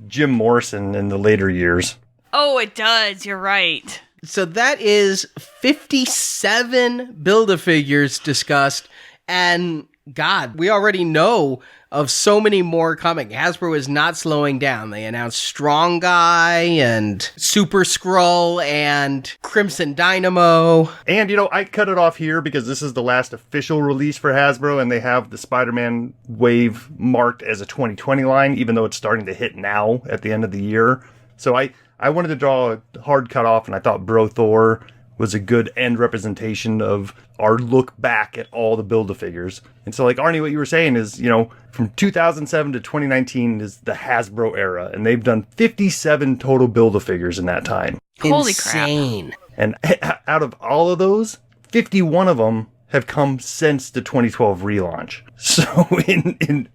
Jim Morrison in the later years. Oh, it does. You're right. So that is 57 Build-A-Figures discussed, and God, we already know of so many more coming. Hasbro is not slowing down. They announced Strong Guy and Super Skrull and Crimson Dynamo. And, I cut it off here because this is the last official release for Hasbro, and they have the Spider-Man wave marked as a 2020 line, even though it's starting to hit now at the end of the year. So I wanted to draw a hard cutoff, and I thought Bro Thor was a good end representation of our look back at all the Build-A-Figures. And so, like, Arnie, what you were saying is, from 2007 to 2019 is the Hasbro era, and they've done 57 total Build-A-Figures in that time. Holy crap. Insane. And out of all of those, 51 of them have come since the 2012 relaunch. So in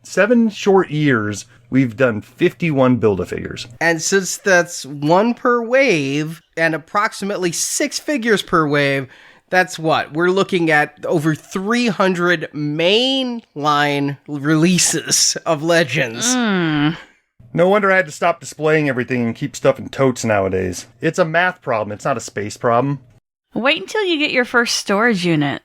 7 short years, we've done 51 Build-A-Figures. And since that's one per wave and approximately 6 figures per wave, that's what? We're looking at over 300 mainline releases of Legends. No wonder I had to stop displaying everything and keep stuff in totes nowadays. It's a math problem. It's not a space problem. Wait until you get your first storage unit.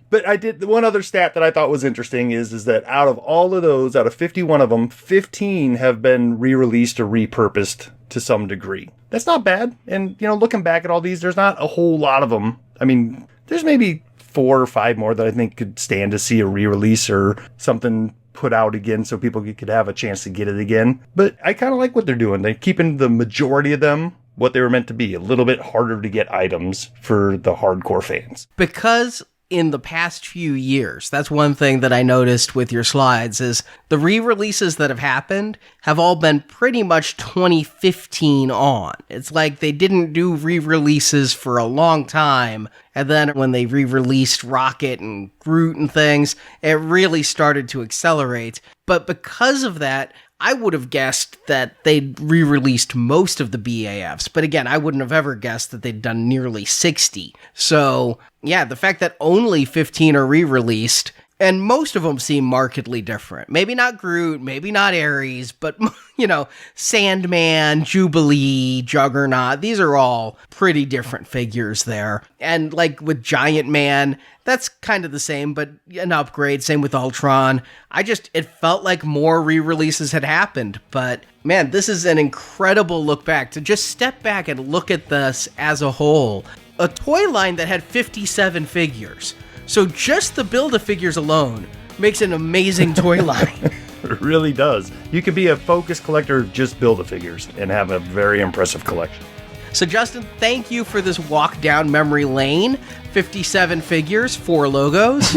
But I did, the one other stat that I thought was interesting is that out of all of those, out of 51 of them, 15 have been re-released or repurposed to some degree. That's not bad. And, looking back at all these, there's not a whole lot of them. I mean, there's maybe 4 or 5 more that I think could stand to see a re-release or something put out again so people could have a chance to get it again. But I kind of like what they're doing. They're keeping the majority of them what they were meant to be, a little bit harder to get items for the hardcore fans. Because in the past few years, that's one thing that I noticed with your slides, is the re-releases that have happened have all been pretty much 2015 on. It's like they didn't do re-releases for a long time, and then when they re-released Rocket and Groot and things, it really started to accelerate. But because of that, I would have guessed that they'd re-released most of the BAFs, but again, I wouldn't have ever guessed that they'd done nearly 60. So, yeah, the fact that only 15 are re-released, and most of them seem markedly different. Maybe not Groot, maybe not Ares, but, SANDMAN, JUBILEE, Juggernaut, these are all pretty different figures there. And like with Giant Man, that's kind of the same, but an upgrade. Same with Ultron. It felt like more re-releases had happened. But man, this is an incredible look back to just step back and look at this as a whole. A toy line that had 57 figures. So just the Build-A-Figures alone makes an amazing toy line. It really does. You could be a focused collector of just Build-A-Figures and have a very impressive collection. So Justin, thank you for this walk down memory lane. 57 figures, 4 logos.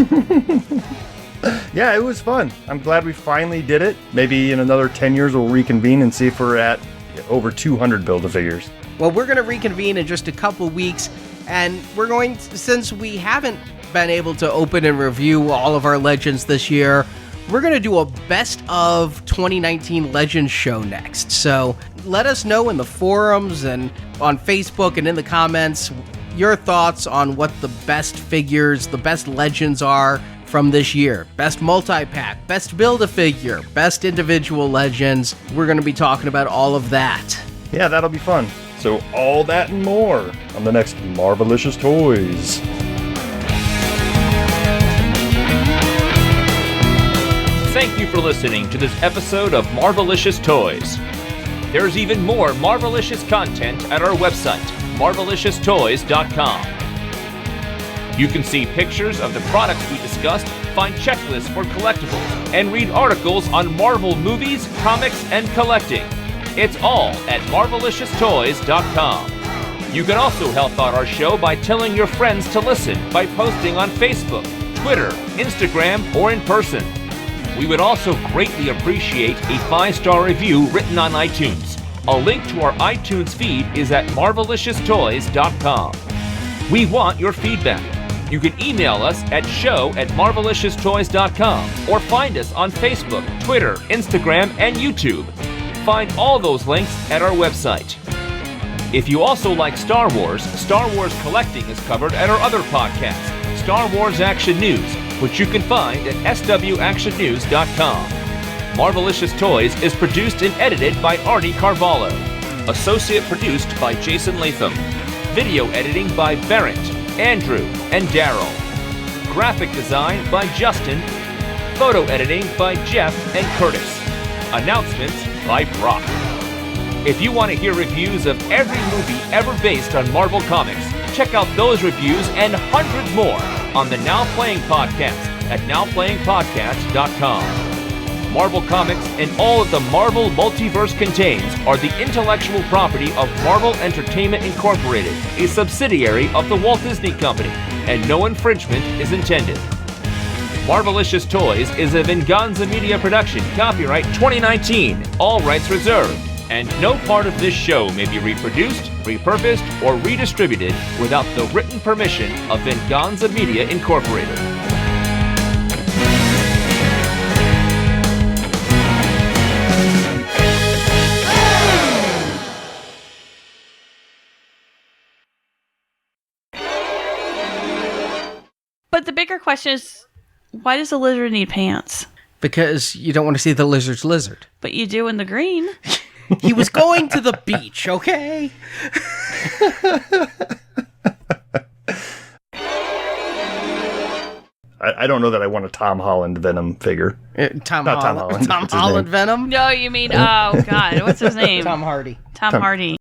Yeah, it was fun. I'm glad we finally did it. Maybe in another 10 years we'll reconvene and see if we're at over 200 Build-A-Figures. Well, we're going to reconvene in just a couple weeks, and we're going to, since we haven't been able to open and review all of our Legends this year, we're going to do a best of 2019 Legends show next. So let us know in the forums and on Facebook and in the comments your thoughts on what the best figures, the best Legends are from this year. Best multi-pack, best Build-A-Figure, best individual Legends. We're going to be talking about all of that. Yeah, that'll be fun. So all that and more on the next Marvelicious Toys. Thank you for listening to this episode of Marvelicious Toys. There's even more Marvelicious content at our website, MarveliciousToys.com. You can see pictures of the products we discussed, find checklists for collectibles, and read articles on Marvel movies, comics, and collecting. It's all at MarveliciousToys.com. You can also help out our show by telling your friends to listen by posting on Facebook, Twitter, Instagram, or in person. We would also greatly appreciate a 5-star review written on iTunes. A link to our iTunes feed is at MarveliciousToys.com. We want your feedback. You can email us at show@MarveliciousToys.com or find us on Facebook, Twitter, Instagram, and YouTube. Find all those links at our website. If you also like Star Wars collecting is covered at our other podcast, Star Wars Action News, which you can find at swactionnews.com. Marvelicious Toys is produced and edited by Arnie Carvalho. Associate produced by Jason Latham. Video editing by Barrett, Andrew, and Daryl. Graphic design by Justin. Photo editing by Jeff and Curtis. Announcements by Brock. If you want to hear reviews of every movie ever based on Marvel Comics, check out those reviews and hundreds more on the Now Playing Podcast at nowplayingpodcast.com. Marvel Comics and all that the Marvel Multiverse contains are the intellectual property of Marvel Entertainment Incorporated, a subsidiary of the Walt Disney Company, and no infringement is intended. Marvelicious Toys is a Venganza Media production, copyright 2019, all rights reserved, and no part of this show may be reproduced, repurposed, or redistributed without the written permission of Venganza Media Incorporated. But the bigger question is, why does a lizard need pants? Because you don't want to see the lizard's lizard. But you do in the green. He was going to the beach, okay? I don't know that I want a Tom Holland Venom figure. Tom Not Tom Holland. Holland. Tom What's his Holland name? Venom? No, you mean, oh God, what's his name? Tom Hardy. Tom Hardy.